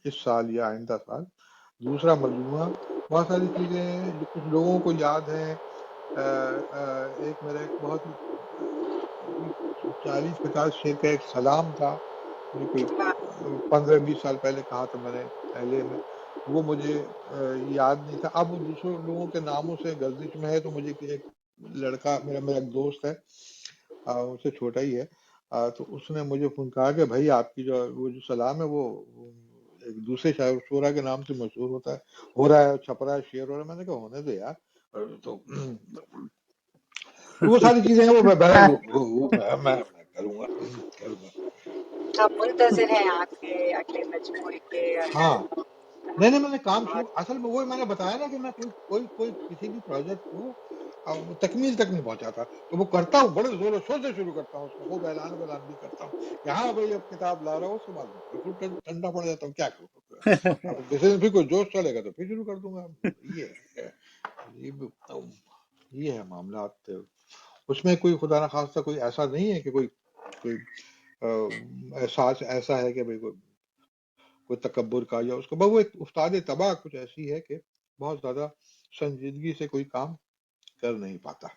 اس سال یا آئندہ سال دوسرا مجموعہ، بہت ساری چیزیں جو کچھ لوگوں کو یاد ہیں۔ ایک میرا ایک بہت ہی 40-50 شعر کا ایک سلام تھا جو کوئی 15-20 سال پہلے کہا تھا میں نے پہلے میں، وہ مجھے یاد نہیں تھا۔ اب وہ دوسرے لوگوں کے ناموں سے گردش میں ہے، تو مجھے ایک لڑکا میرا ایک دوست ہے، اس سے چھوٹا ہی ہے، تو اس نے مجھے فون کہا کہ بھائی آپ کی وہ جو سلام ہے وہ ایک دوسرے شاعر شعرا کے نام سے مشہور ہو رہا ہے، چھپ رہا ہے، شعر ہو رہا ہے۔ میں نے کہا ہونے دے یار، تو وہ ساری چیزیں ہیں، وہ بہرحال میں کروں گا۔ ہم منتظر ہیں آپ کے اگلے مجموعے کے۔ ہاں نہیں میں نے کام شروع، اصل میں وہی میں نے بتایا نا کہ میں کوئی کسی بھی پروجیکٹ کو تکمیل تک نہیں پہنچاتا، تو وہ کرتا ہوں بڑے زور و شور سے شروع کرتا ہوں اس کو، خوب اعلان بھی کرتا ہوں کہ ہاں بھائی اب کتاب لا رہا ہوں، اس کے بعد بالکل ٹھنڈا پڑ جاتا ہوں، کیا کروں، اب کسی دن پھر کوئی جوش چلے گا تو پھر شروع کر دوں گا۔ یہ ہے معاملات، اس میں کوئی خدا نخواستہ کوئی ایسا نہیں ہے کہ کوئی احساس ایسا ہے کہ بھائی کوئی تکبر کا، یا اس کا وہ ایک استاد طبع کچھ ایسی ہے کہ بہت زیادہ سنجیدگی سے کوئی کام کر نہیں پاتا،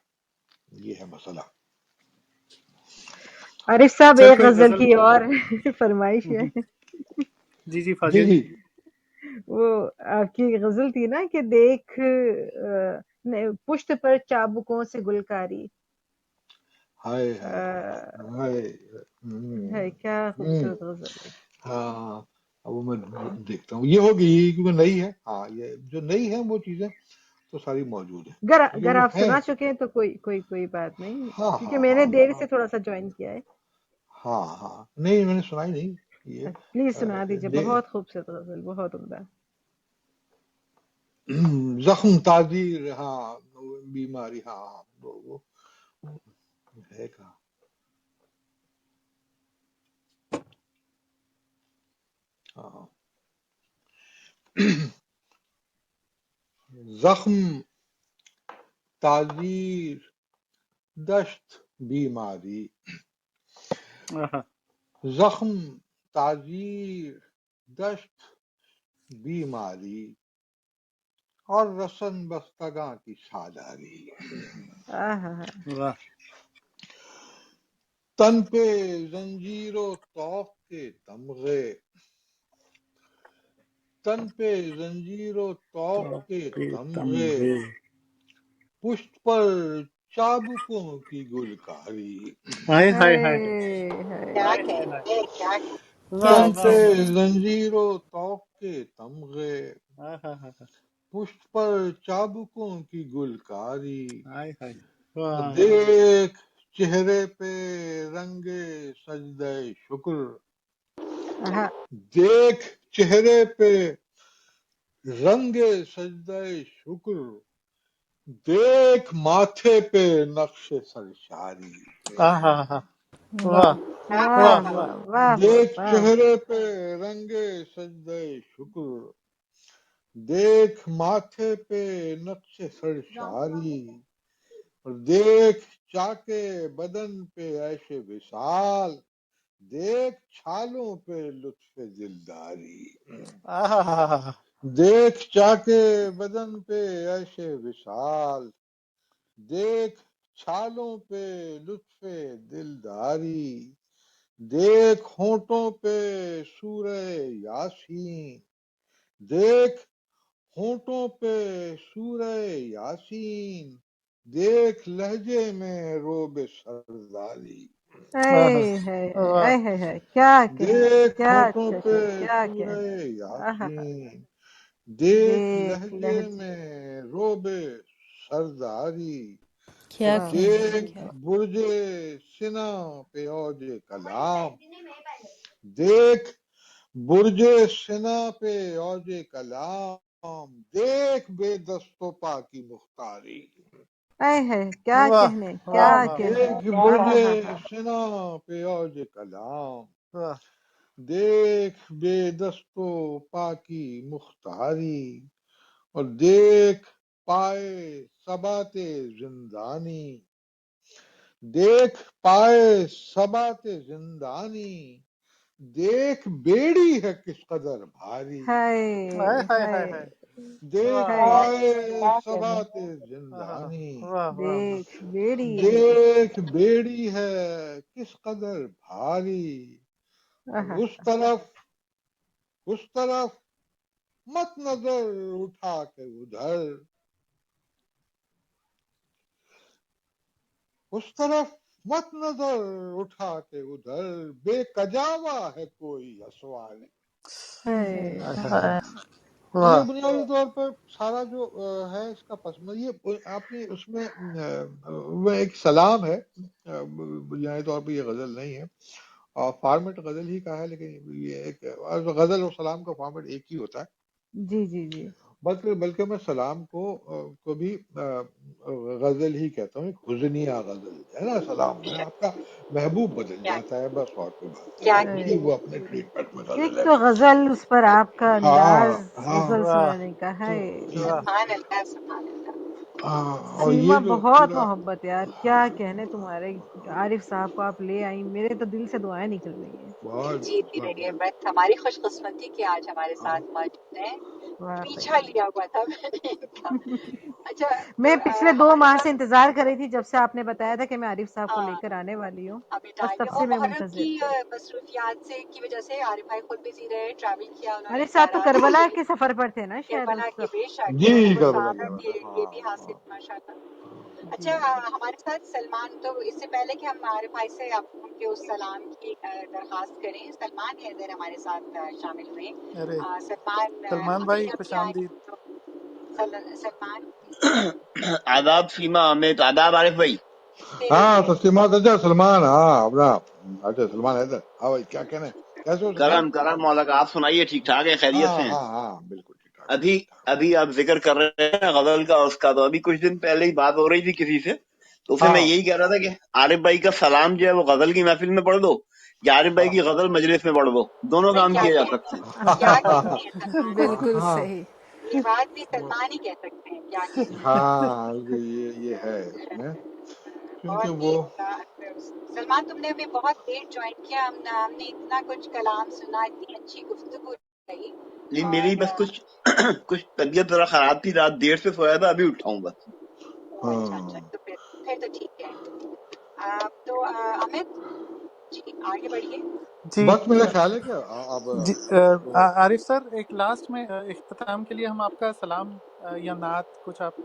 یہ ہے مسئلہ۔ عارف صاحب سر ایک کوئی غزل غزل؟ کی اور فرمائش ہے۔ جی جی فاضل جی وہ آپ کی غزل تھی نا کہ دیکھ پشت پر چابکوں سے گلکاری، ہائے ہائے ہائے ہے کیا خوبصورت غزل ہے۔ ہاں وہ میں دیکھتا ہوں، یہ ہوگی کیونکہ نئی ہے، ہاں یہ جو نئی ہے وہ چیزیں تو ساری موجود ہیں کیونکہ اگر وہ آپ ہے۔ سنا چکے ہیں تو کوئی بات نہیں، ہاں کیونکہ ہاں میں نے ہاں دیر ہاں سے تھوڑا سا جوائن کیا ہے۔ ہاں نہیں میں نے سنائی نہیں یہ پلیز سنا دیجیے، بہت خوبصورت غزل، بہت عمدہ۔ زخم تعزیر، ہاں بیماری، ہاں وہ ہے کہاں، ہاں زخم تعزیر دشت بیماری، زخم تعزیر دشت بیماری، اور رسن بستگاں کی سالاری، تن پہ زنجیر و طوق کے تمغے، تن پہ زنجیر و طوق کے تمغے، پشت پر چابکوں کی گلکاری، ہائے ہائے ہائے کیا ہائے ہائے ہائے، کہتے ہیں، کیا واہ تن پہ واہ واہ، زنجیر و طوق کے تمغے، پشت پر چابکوں کی گلکاری، ہائے ہائے، اور واہ، دیکھ چہرے پہ رنگ سجدہ شکر، دیکھ چہرے پہ رنگ سجدہ شکر، دیکھ ماتھے پہ نقش سرشاری، واہ واہ واہ، دیکھ چہرے پہ رنگ سجدہ شکر، دیکھ ماتھے پہ نقش سرشاری، اور دیکھ چاکے بدن پہ عیش وصال، دیکھ چھالوں پہ لطف دلداری، آہا، دیکھ چاکے بدن پہ عیش وصال، دیکھ چھالوں پہ لطف دلداری، دیکھ ہونٹوں پہ سورہ یاسین، دیکھ ہونٹوں پہ سورہ یاسین، دیکھ لہجے میں روب سرداری، واہ، کیا کہنے، دیکھ کیا ہونٹوں اچھا پہ اچھا، کیا سورہ کہنے، آہا، یاسین، دیکھ دیکھ لہجے لہجے، میں روب سرداری، اور کیا واہ کہنے، دیکھ کیا برج سنا پہ اوج کلام، دیکھ برج سنا پہ اوج کلام، دیکھ بے دست و پا کی مختاری، کیا واہ کہنے، کیا واہ واہ کہنے، دیکھ برج آہا، سنا پہ اوج کلام، واہ، دیکھ بے دست و پا کی مختاری، اور دیکھ پائے ثبات زندانی، دیکھ پائے ثبات زندانی، دیکھ بیڑی ہے کس قدر بھاری، ہائے ہائے ہائے ہائے ہائے ہائے، دیکھ واہ واہ، پائے کیا کہنے، ثبات آہا، زندانی، واہ واہ واہ، دیکھ بیڑی ہے کس دیکھ قدر، بیڑی ہے کس قدر بھاری، اور آہا، اس طرف مت نظر اٹھا کے ادھر، اس طرف مت نظر اٹھا کے ادھر، بے کجاوا ہے کوئی اسواری، ہائے ہائے ہائے، یہ واہ، بنیادی طور پر سارا جو ہے اس کا پس منظر، یہ آپ نے اس میں وہ ایک سلام ہے، بنیادی طور پر یہ غزل نہیں ہے، اور فارمیٹ غزل ہی کا ہے، لیکن یہ ایک غزل اور سلام کا فارمیٹ ایک ہی ہوتا ہے، جی جی جی، بلکہ میں سلام کو بھی غزل ہی کہتا ہوں، ایک حزنیہ غزل ہے نا، سلام میں آپ کا محبوب بدل کیا جاتا ہے، بس اور کوئی بات نہیں کیا ہے، ہائے، یہ وہ اپنے ٹریٹمنٹ میں ایک غزل ہے۔ تو غزل، اس پر آپ کا ہاں انداز ہاں، غزل واہ سنانے کا تو ہے، واہ، سبحان اللہ سبحان اللہ. اور سیما یہ جو بہت پورا محبت یار، کیا کہنے تمہارے عارف صاحب کو آپ لے آئی، میرے تو دل سے دعائیں نکل رہی ہیں، دل بہت جیتتی بہت رہی ہے، بس ہماری خوش قسمتی کہ آج ہمارے ساتھ موجود ہیں. واقعی پیچھا لیا ہوا تھا میں نے ان کا. اچھا تو میں پچھلے 2 ہمارے ماہ سے ساتھ انتظار کر رہی تھی جب سے آپ نے بتایا تھا کہ میں عارف صاحب کو لے ہاں کر آنے والی ہوں، ابھی بس ٹائم تب ہے، سے اور میں محرم منتظر کی تھی۔ مصروفیات سے کی وجہ سے عارف بھائی خود بزی رہے، ٹریول کیا انہوں نے، عارف صاحب تو خیرات کربلا کی، کے سفر پر تھے نا شاید کربلا اس کے بے وقت؟ شک جی تو وہ کربلا گیا سعادت تھا، یہ بھی حاصل ماشاء اللہ. جی اچھا ہمارے ساتھ سلمان، تو اس سے پہلے کہ ہم عارف بھائی سے آپ ان کے اس سلام کی درخواست کریں، سلمان حیدر ہمارے ساتھ شامل ہوئے. ارے سلمان سلمان ابھی بھائی خوش ابھی آئے آمدید، ہیں تو سلمان آداب سیما احمد، آداب عارف بھائی. تیرے ہاں لیے. تسلیمات، اچھا سلمان، ہاں اپنا اچھا سلمان حیدر، ہاں بھائی کیا کہنے، کیسے ہو سلمان؟ کرم کرم مولا کا، آپ سنائیے ٹھیک ٹھاک ہے، خیریت ہاں سے ہیں؟ ہاں ہاں بالکل ٹھیک ٹھاک ابھی ٹھیک ٹھاک۔ ابھی آپ ذکر کر رہے ہیں غزل کا، اس کا تو ابھی کچھ دن پہلے ہی بات ہو رہی تھی کسی سے، تو اسے میں ہاں یہی کہہ رہا تھا کہ عارف بھائی کا سلام جو ہے وہ غزل کی محفل میں پڑھ دو یا عارف بھائی ہاں کی غزل مجلس میں پڑھ دو، دونوں نہیں کام کیا کیے جا سکتے ہیں. کہتے ہیں، کیا کہتے ہیں سلمان، بالکل ہاں صحیح. یہ بات بھی سلمان ہی کہہ سکتے ہیں، کیا کہتے ہیں. ہاں یہ ہے اس میں، کیونکہ بہت ہی وہ سلمان تم نے ہمیں بہت لیٹ جوائن کیا، ہم نے اتنا کچھ کلام سنا، اتنی اچھی گفتگو رہی. لیکن میری اور بس کچھ طبیعت ذرا خراب تھی، رات دیر سے سویا تھا، ابھی اٹھا ہوں بس. اچھا اچھا، ہاں تو پھر تو ٹھیک ہے. تو امت جی آگے بڑھیے. جی بس میرا خیال ہے کہ اب جی عارف سر، ایک لاسٹ میں اختتام کے لیے ہم آپ کا سلام یا نعت کچھ آپ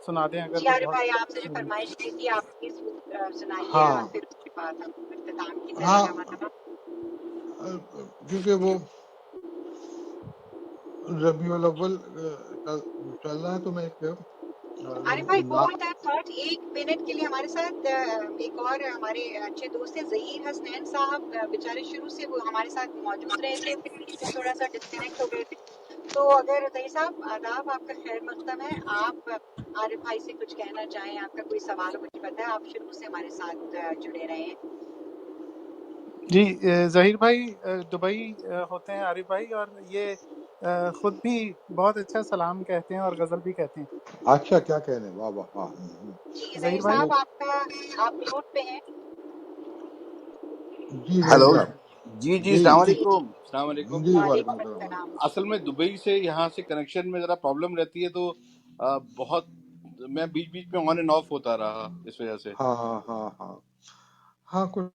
سنا دیں اگر جی تو عارف بہت. بھائی آپ سے جو فرمائش کی تھی آپ پلیز سنائیے، ہاں اور پھر اس کے بعد ہم اختتام کی ہاں، طرف روانہ. کیونکہ وہ ربیع الاول کا چل رہا ہے، تو میں ایک عارف بھائی ہولڈ دیٹ تھاٹ، 1 منٹ کے لیے ہمارے ساتھ ایک اور ہمارے اچھے دوست ہیں ظہیر حسنین صاحب، بیچارے شروع سے وہ ہمارے ساتھ موجود رہے تھے، پھر بیچ میں تھوڑا سا ڈسکنیکٹ ہو گئے تھے. تو اگر ظہیر صاحب آداب، آپ کا خیر مقدم ہے، آپ عارف بھائی سے کچھ کہنا چاہیں، آپ کا کوئی سوال ہو مجھے پتا ہے آپ شروع سے ہمارے ساتھ جڑے رہے ہیں. جی ظہیر بھائی دبئی ہوتے ہیں عارف بھائی، اور یہ خود بھی بہت اچھا سلام کہتے ہیں اور غزل بھی کہتے ہیں. اچھا کیا کہنے، واہ واہ واہ، جی ظہیر ظہیر بھائی صاحب وہ آپ میوٹ پہ ہیں. جی ہیلو رضا جی جی السلام علیکم السلام علیکم جی وعلیکم وعلیکم السلام السلام. اصل میں دبئی سے یہاں سے کنیکشن میں ذرا پرابلم رہتی ہے، تو بہت میں بیچ بیچ میں آن اینڈ آف ہوتا رہا اس وجہ سے. ہاں ہاں ہاں ہاں ہاں کچھ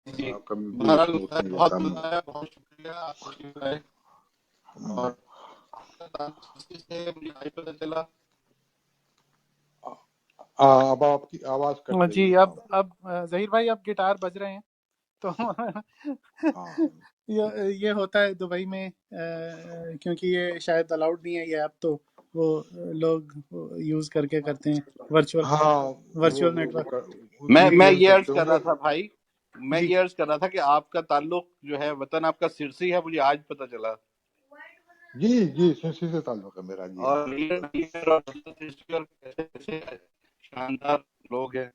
جی کبھی بھی بہرحال اسموتھ نہیں بہت رہتا مزہ آیا، بہت شکریہ آپ تشریف لائے. اور آپ کا تعلق کسی سے مجھے آج پتہ چلا. اب آپ کی آواز کٹ رہی ہے. جی ہاں اب ظہیر بھائی اب گٹار بج رہے ہیں تو ہاں یہ ہوتا ہے دبئی میں، کیونکہ یہ شاید الاؤڈ نہیں ہے یہ ایپ، تو وہ لوگ یوز کر کے کرتے ہیں ہاں ورچوئل نیٹ ورک. وی پی میں این یہ عرض کرتے کر ہوں رہا گے. تھا بھائی، میں جی یہ عرض کر رہا تھا کہ آپ کا تعلق جو ہے وطن آپ کا سرسی ہے، مجھے آج پتہ چلا. جی جی سنسی سے تعلق ہے میرا. جی ہاں اور یہ اور سرسی اور کیسے شاندار لوگ ہیں.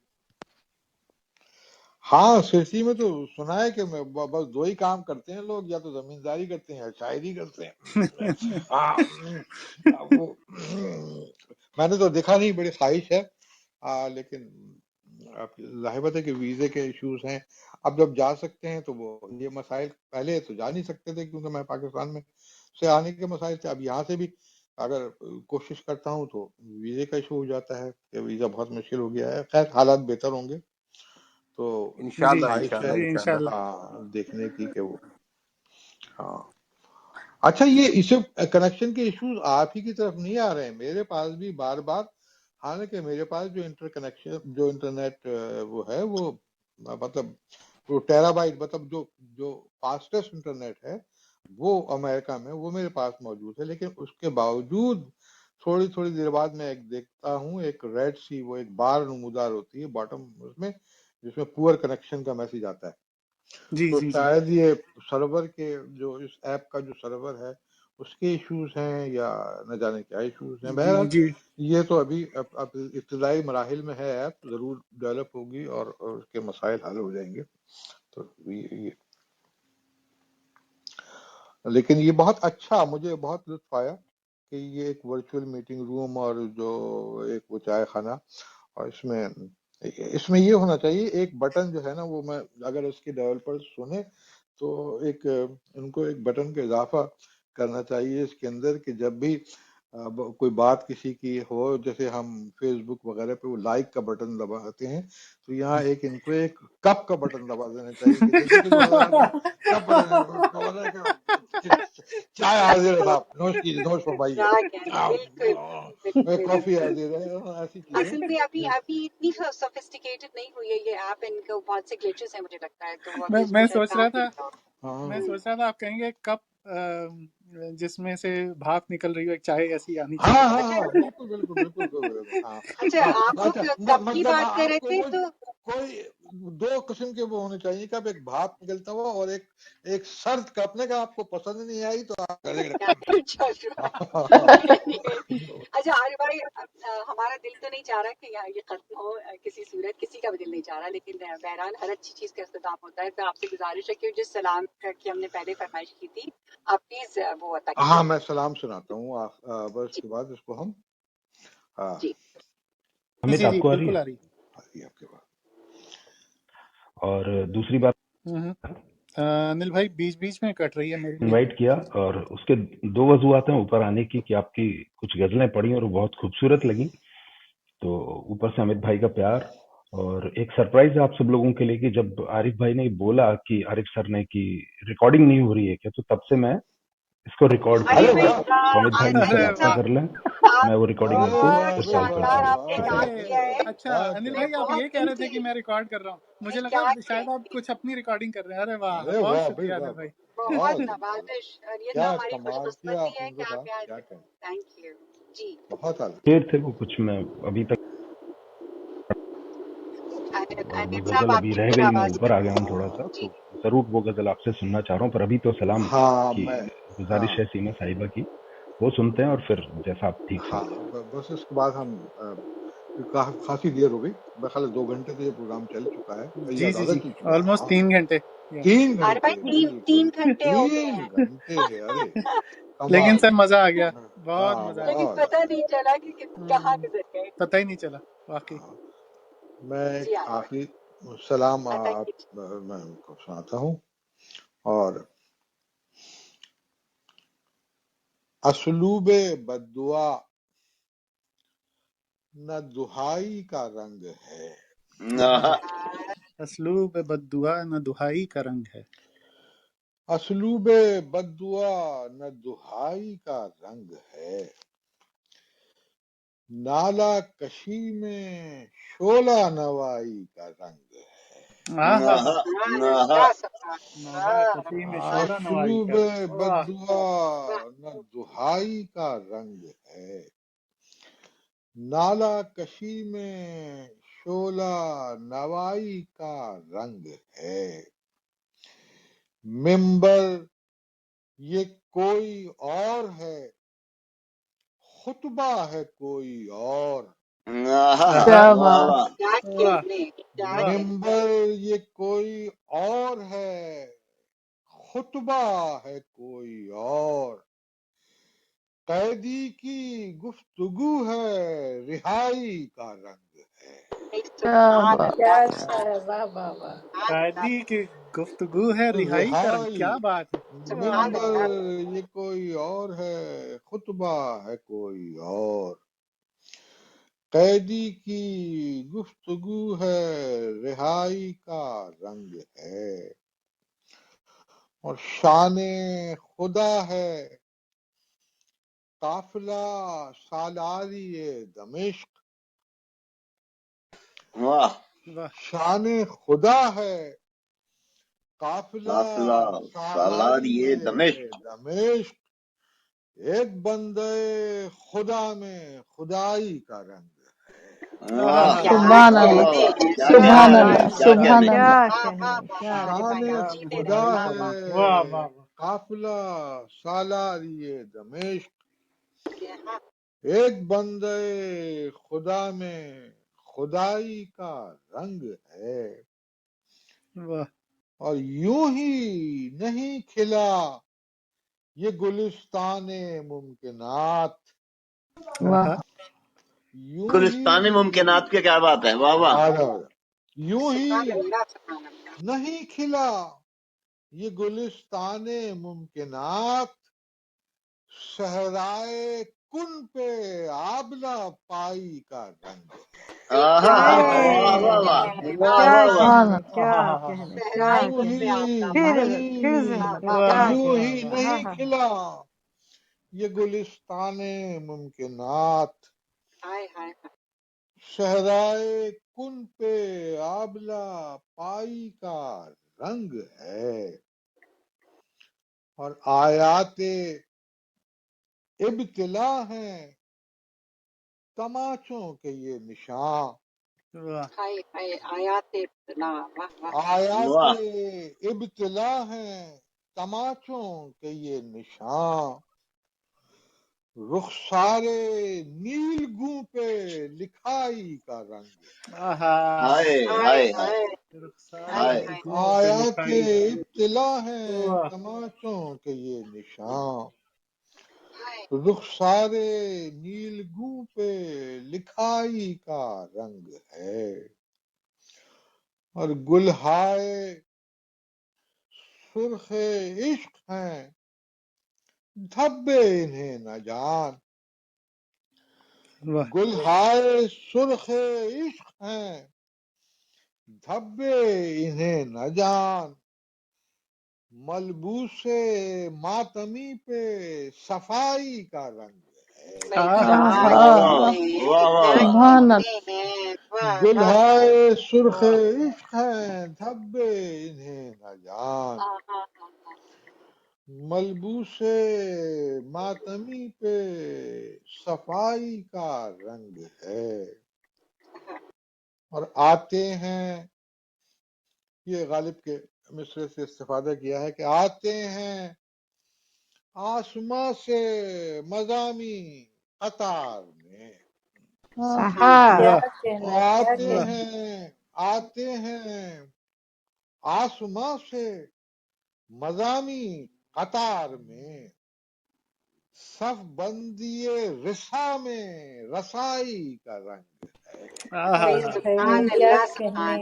ہاں سرسی میں تو سنا ہے کہ بس دو ہی کام کرتے ہیں لوگ، یا تو زمینداری کرتے ہیں یا شاعری کرتے ہیں. ہاں وہ میں نے تو دیکھا نہیں، بڑی خواہش ہے. لیکن آپ ظاہر بات ہے کہ ویزے کے ایشوز ہیں. اب جب جا سکتے ہیں تو وہ یہ مسائل، پہلے تو جا نہیں سکتے تھے کیونکہ میں پاکستان میں سے آنے کے مسائل تھے. اب یہاں سے بھی اگر کوشش کرتا ہوں تو ویزے کا ایشو ہو جاتا ہے کہ ویزا بہت مشکل ہو گیا ہے. خیر حالات بہتر ہوں گے تو جی انشاءاللہ خواہش ہے انشاءاللہ جی انشاءاللہ. انشاءاللہ. ہاں دیکھنے کی کہ وہ ہاں. اچھا یہ اسے کنیکشن کے ایشوز آپ ہی کی طرف نہیں آ رہے ہیں، میرے پاس بھی بار بار. حالانکہ میرے پاس جو انٹر کنیکشن جو انٹرنیٹ وہ ہے وہ مطلب وہ ٹیرا بائٹ، مطلب جو فاسٹسٹ انٹرنیٹ ہے وہ امریکہ میں وہ میرے پاس موجود ہے. لیکن اس کے باوجود تھوڑی تھوڑی دیر بعد میں ایک دیکھتا ہوں ایک ریڈ سی، وہ ایک بار نمودار ہوتی ہے باٹم اس میں، جس میں پور کنیکشن کا میسج آتا ہے. جی تو جی جی شاید یہ سرور کے جو اس ایپ کا جو سرور ہے اس کے ایشوز ہیں یا نہ جانے کیا ایشوز ہیں. جی بہرحال جی یہ تو ابھی اب ابتدائی مراحل میں ہے، ایپ ضرور ڈیولپ ہوگی اور اس کے مسائل حل ہو جائیں گے. تو لیکن یہ بہت اچھا، مجھے بہت لطف آیا کہ یہ ایک ورچوئل میٹنگ روم اور جو ایک وہ چائے خانہ، اور اس میں یہ ہونا چاہیے ایک بٹن جو ہے نا وہ، میں اگر اس کے ڈیولپر سنیں تو ان کو ایک بٹن کا اضافہ کرنا چاہیے اس کے اندر کہ جب بھی کوئی بات کسی کی ہو، جیسے ہم فیس بک وغیرہ پہ وہ لائک کا بٹن دباتے ہیں، تو یہاں ان کو ایک کپ کا بٹن دبا دینا چاہیے کہ جیسے کہ کپ چائے حاضر ہے صاحب، نوش کیجیے، نوش فرمائیے، کیا کہنے، بالکل بالکل. کافی حاضر ہے، ایسی چیزیں. اصل میں ابھی اتنی سوفسٹیکیٹڈ نہیں ہوئی ہے یہ ایپ، ان کو بہت سے گلیچز ہیں مجھے لگتا ہے، تو ابھی اس پہ میں شاید سوچ کام رہا بھی تھا نہیں ہو. ہاں آپ کہیں گے کپ جس میں سے بھاپ نکل رہی ہو، ایک چائے ایسی آنی ہاں چاہیے. ہاں اچھا ہاں بالکل بالکل بالکل بالکل. ہاں اچھا، آپ اچھا لوگ کب کی مطلب بات کر رہے آپ کو تھے وہ تو کوئی دو قسم کے وہ ہونے چاہیے کہ اب ایک بھاپ نکلتا ہوا اور ایک سرد کپ نے کا آپ کو پسند نہیں آئی تو آپ کر دیں اچھا عارف بھائی، ہمارا دل تو نہیں چاہ رہا کہ یہ ختم ہو کسی صورت، کسی کا بھی دل نہیں چاہ رہا، لیکن بہرحال ہر اچھی چیز کا اختتام ہوتا ہے. تو آپ سے گزارش ہے کہ جس سلام کی ہم نے پہلے فرمائش کی تھی آپ پلیز وہ عطا ہاں کیجیے. میں سلام سناتا ہوں بس اس کے بعد اس کو ہم جی جی حمید جی آپ جی کو آ رہی بالکل ہے؟ آ رہی آپ کے بعد. اور دوسری بات، ہے. انل بھائی بیچ بیچ میں کٹ رہی ہے میرے لیے. انوائٹ کیا اور اس کے دو وجوہات ہیں اوپر آنے کی کہ آپ کی کچھ غزلیں پڑھی اور وہ بہت خوبصورت لگیں، تو اوپر سے حمید بھائی کا پیار. اور ایک سرپرائز ہے آپ سب لوگوں کے لیے کہ جب عارف بھائی نے بولا کہ عارف سر نے کہ ریکارڈنگ نہیں ہو رہی ہے کیا، تو تب سے میں اس کو ریکارڈ ارے کرتا ارے ہوں. واہ، تو حمید بھائی مجھ سے ارے رابطہ واہ، صاحب، کر لیں، آپ میں وہ ریکارڈنگ آپ ارے کو بہت واہ واہ ارسال واہ کر شاندار دوں واہ گا. آپ نے واہ شکریہ. کام ارے کیا ہے. اچھا بہت انل میں بھائی بہت آپ یہ بہت کہہ دل رہے تھے سے کہ میں ریکارڈ کر رہا ہوں، میں مجھے لگا کیا شاید آپ کہہ کچھ اپنی ریکارڈنگ کر رہے ہیں. ارے واہ، ارے بہت واہ بھائی شکریہ انل واہ، بھائی. بہت بہت نوازش، اور یہ تو کیا ہماری خوش کمال کیا قسمتی آپ ہے نے، کہ صاحب آپ یہاں کیا سے. کہیں، تھینک یو. جی بہت اعلیٰ. شعر تھے وہ کچھ میں ابھی تک، اور وہ امیر صاحب غزل آپ ابھی کی رہ پھر گئی، میں آواز اوپر آ گیا ہوں تھوڑا سا، جی تو ضرور وہ غزل آپ سے سننا چاہ رہا ہوں. پر ابھی تو سلام ہاں کی میں ہاں گزارش ہے سیما صاحبہ کی، وہ سنتے ہیں اور پھر جیسا آپ ٹھیک ہاں سمجھیں. بس اس کے بعد ہم خاصی دیر ہو گئی، بخال 2 گھنٹے سے یہ پروگرام چل چکا ہے یا جی جی زیادہ جی چل چکا ہے. آلموسٹ ہاں 3 گھنٹے. 3 گھنٹے بھائی بالکل، تین گھنٹے ہو گئے 3 گھنٹے، ارے لیکن کمال. سر مزہ آ گیا، بہت ہاں مزہ آیا. لیکن بہت. پتہ نہیں چلا کہ کہاں ہم، گزر گئے. پتہ ہی نہیں چلا واقعی. ہاں میں جی ایک عارف آخری سلام میں ان کو سناتا ہوں. اور اسلوب بددعا نہ دہائی کا رنگ ہے. اسلوب بد دعا نہ دہائی کا رنگ ہے. اسلوب بددعا نہ دہائی کا رنگ ہے. نالا کشی میں شعلہ نوائی کا رنگ ہے. آہا نالا کشی میں شعلہ نوائی اسلوب کا رنگ. واہ بددعا نہ دہائی کا رنگ ہے. نالا کشی میں شعلہ نوائی کا رنگ ہے. ممبر یہ کوئی اور ہے، خطبہ ہے کوئی اور. کیا آہا بات. واہ واہ ممبر یہ کوئی اور ہے، خطبہ ہے کوئی اور. قیدی کی گفتگو ہے، رہائی کا رنگ ہے. کیا بات. کیا اچھا ہے، واہ واہ واہ. قیدی کی گفتگو ہے رہائی کا رنگ. رہائی. کیا بات ہے. واہ ممبر یہ کوئی اور ہے، خطبہ ہے کوئی اور. قیدی کی گفتگو ہے، رہائی کا رنگ ہے. اور شان خدا ہے قافلہ سالاری دمشق. واہ شان خدا ہے قافلہ سالاری دمشق. ایک بندے خدا میں خدائی کا رنگ ہے. آہا سبحان اللہ. سبحان اللہ. سبحان کیا اللہ. کہنے کیا شان خدا ہے واہ واہ قافلہ سالاری دمشق. ایک بندے خدا میں خدائی کا رنگ ہے. واہ اور یوں ہی نہیں کھلا یہ گلستان ممکنات. واہ. آہا یوں گلستان ہی ممکنات کی کیا بات ہے. واہ واہ. یوں ہی نہیں کھلا یہ گلستان ممکنات. صحرائے کن پہ آبلہ پائی کا رنگ ہے. واہ واہ واہ واہ کیا واہ واہ. کہنے کیا آہا کہنے کیا یوں کہنے. ہی پھر نہیں زندہ کر. کیا یوں کہنے. ہی ہاں نہیں ہاں. کھلا یہ گلستان ممکنات. صحرائے کن پہ آبلہ پائی کا رنگ ہے. اور آیات ابتلا ہیں تماچوں کے یہ نشان. واہ آیات واہ ابتلا ہیں تماچوں کے یہ نشان. رخسار نیلگوں پہ لکھائی کا رنگ. آہا ہائے ہائے ہائے رخسار ہائے. نیلگوں پہ آیات لکھائی کا رنگ. ابتلا ہیں واہ تماچوں کے یہ نشان. رخسار نیلگوں پہ لکھائی کا رنگ ہے. اور گلہائے سرخ عشق ہیں دھبے انہیں نہ جان. واہ گلہائے سرخ عشق ہیں دھبے انہیں نہ جان. ملبوس ماتمی پہ صفائی کا رنگ ہے. آہا آہا. واہ واہ. سبحان اللہ. گلہائے سرخ عشق ہیں دھبے انہیں نہ جان. ملبوس ماتمی پہ صفائی کا رنگ ہے. اور آتے ہیں، یہ غالب کے مصرے سے استفادہ کیا ہے کہ آتے ہیں آسماں سے مضامین قطار میں. صحا. کیا واہ کہنا ہے، کیا اور واہ کہنا آتے ہیں آسماں سے مضامین قطار میں. صف بندی رسا میں رسائی کا رنگ ہے۔ کیا کہنے، سبحان اللہ سبحان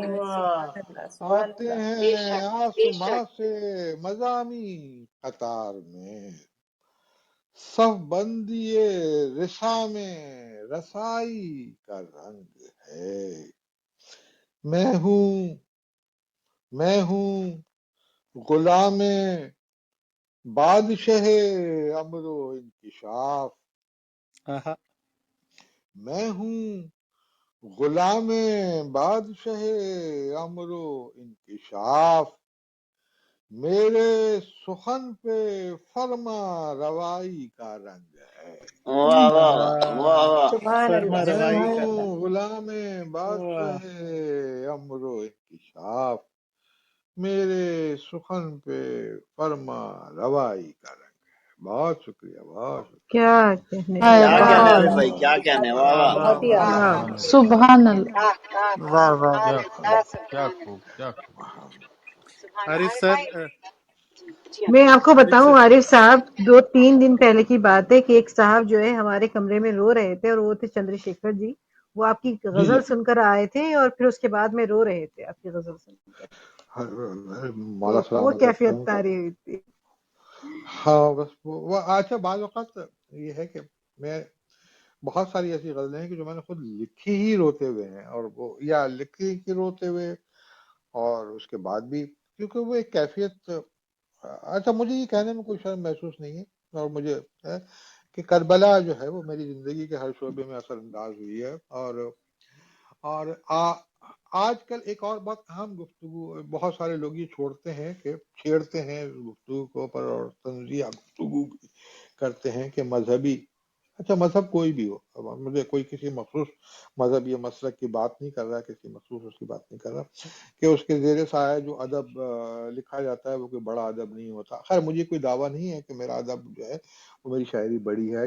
آتے اللہ۔ ہیں آسماں سے مضامی قطار میں، صف بندی رسا میں رسائی کا رنگ ہے۔ میں ہوں غلام بادشاہ امر و انکشاف، میں ہوں غلام بادشاہ امر و انکشاف، میرے سخن پہ فرما روائی کا رنگ ہے۔ واہ واہ واہ واہ۔ سبحان فرما اللہ میں روائی سبحان کا اللہ۔ ہوں غلام واہ، بادشاہ امر و انکشاف، میرے سخن پہ فرما روائی کا رنگ ہے۔ بہت شکریہ، بہت شکریہ۔ کیا کہنے، ہائے کیا کیا کہنے واہ عارف بھائی، کہنے، کیا کہنے، واہ واہ واہ۔ واہ بہت ہی واہ، اعلیٰ۔ واہ، سبحان اللہ، سبحان اللہ واہ واہ، کیا خوب، ہاں، کیا خوب، کیا خوب۔ عارف سر میں آپ کو عارف بتاؤں سر عارف صاحب، 2-3 دن پہلے کی بات ہے کہ ایک صاحب جو ہے ہمارے کمرے میں رو رہے تھے، اور وہ تھے چندر شیکھر جی۔ وہ آپ کی جی جی، غزل سن کر آئے تھے اور پھر اس کے بعد میں رو رہے تھے آپ کی غزل سن کر، مولا تو وہ سلامت رکھے کیفیت ان کو۔ تاری ہوئی تھی۔ ہاں بس وہ اچھا، بعض اوقات یہ ہے کہ میں بہت ساری ایسی غزلیں ہیں کہ جو میں نے خود لکھی ہی روتے ہوئے ہیں، اور وہ یا لکھی ہی روتے ہوئے، اور اس کے بعد بھی، کیونکہ وہ ایک کیفیت، اچھا مجھے یہ کہنے میں کوئی شرم محسوس نہیں ہے، اور مجھے ہے کہ کربلا جو ہے وہ میری زندگی کے ہر شعبے میں اثر انداز ہوئی ہے، اور آج کل ایک اور بہت اہم گفتگو، بہت سارے لوگ یہ چھیڑتے ہیں اس گفتگو کے اوپر، اور تنزیہ گفتگو کرتے ہیں کہ مذہبی، اچھا مذہب کوئی بھی ہو، اب مجھے کوئی کسی مخصوص مذہب یا مسلک کی بات نہیں کر رہا، کسی مخصوص اس کی بات نہیں کر رہا، کہ اس کے زیر سایہ جو ادب لکھا جاتا ہے وہ کوئی بڑا ادب نہیں ہوتا۔ خیر مجھے کوئی دعویٰ نہیں ہے کہ میرا ادب جو ہے وہ میری شاعری بڑی ہے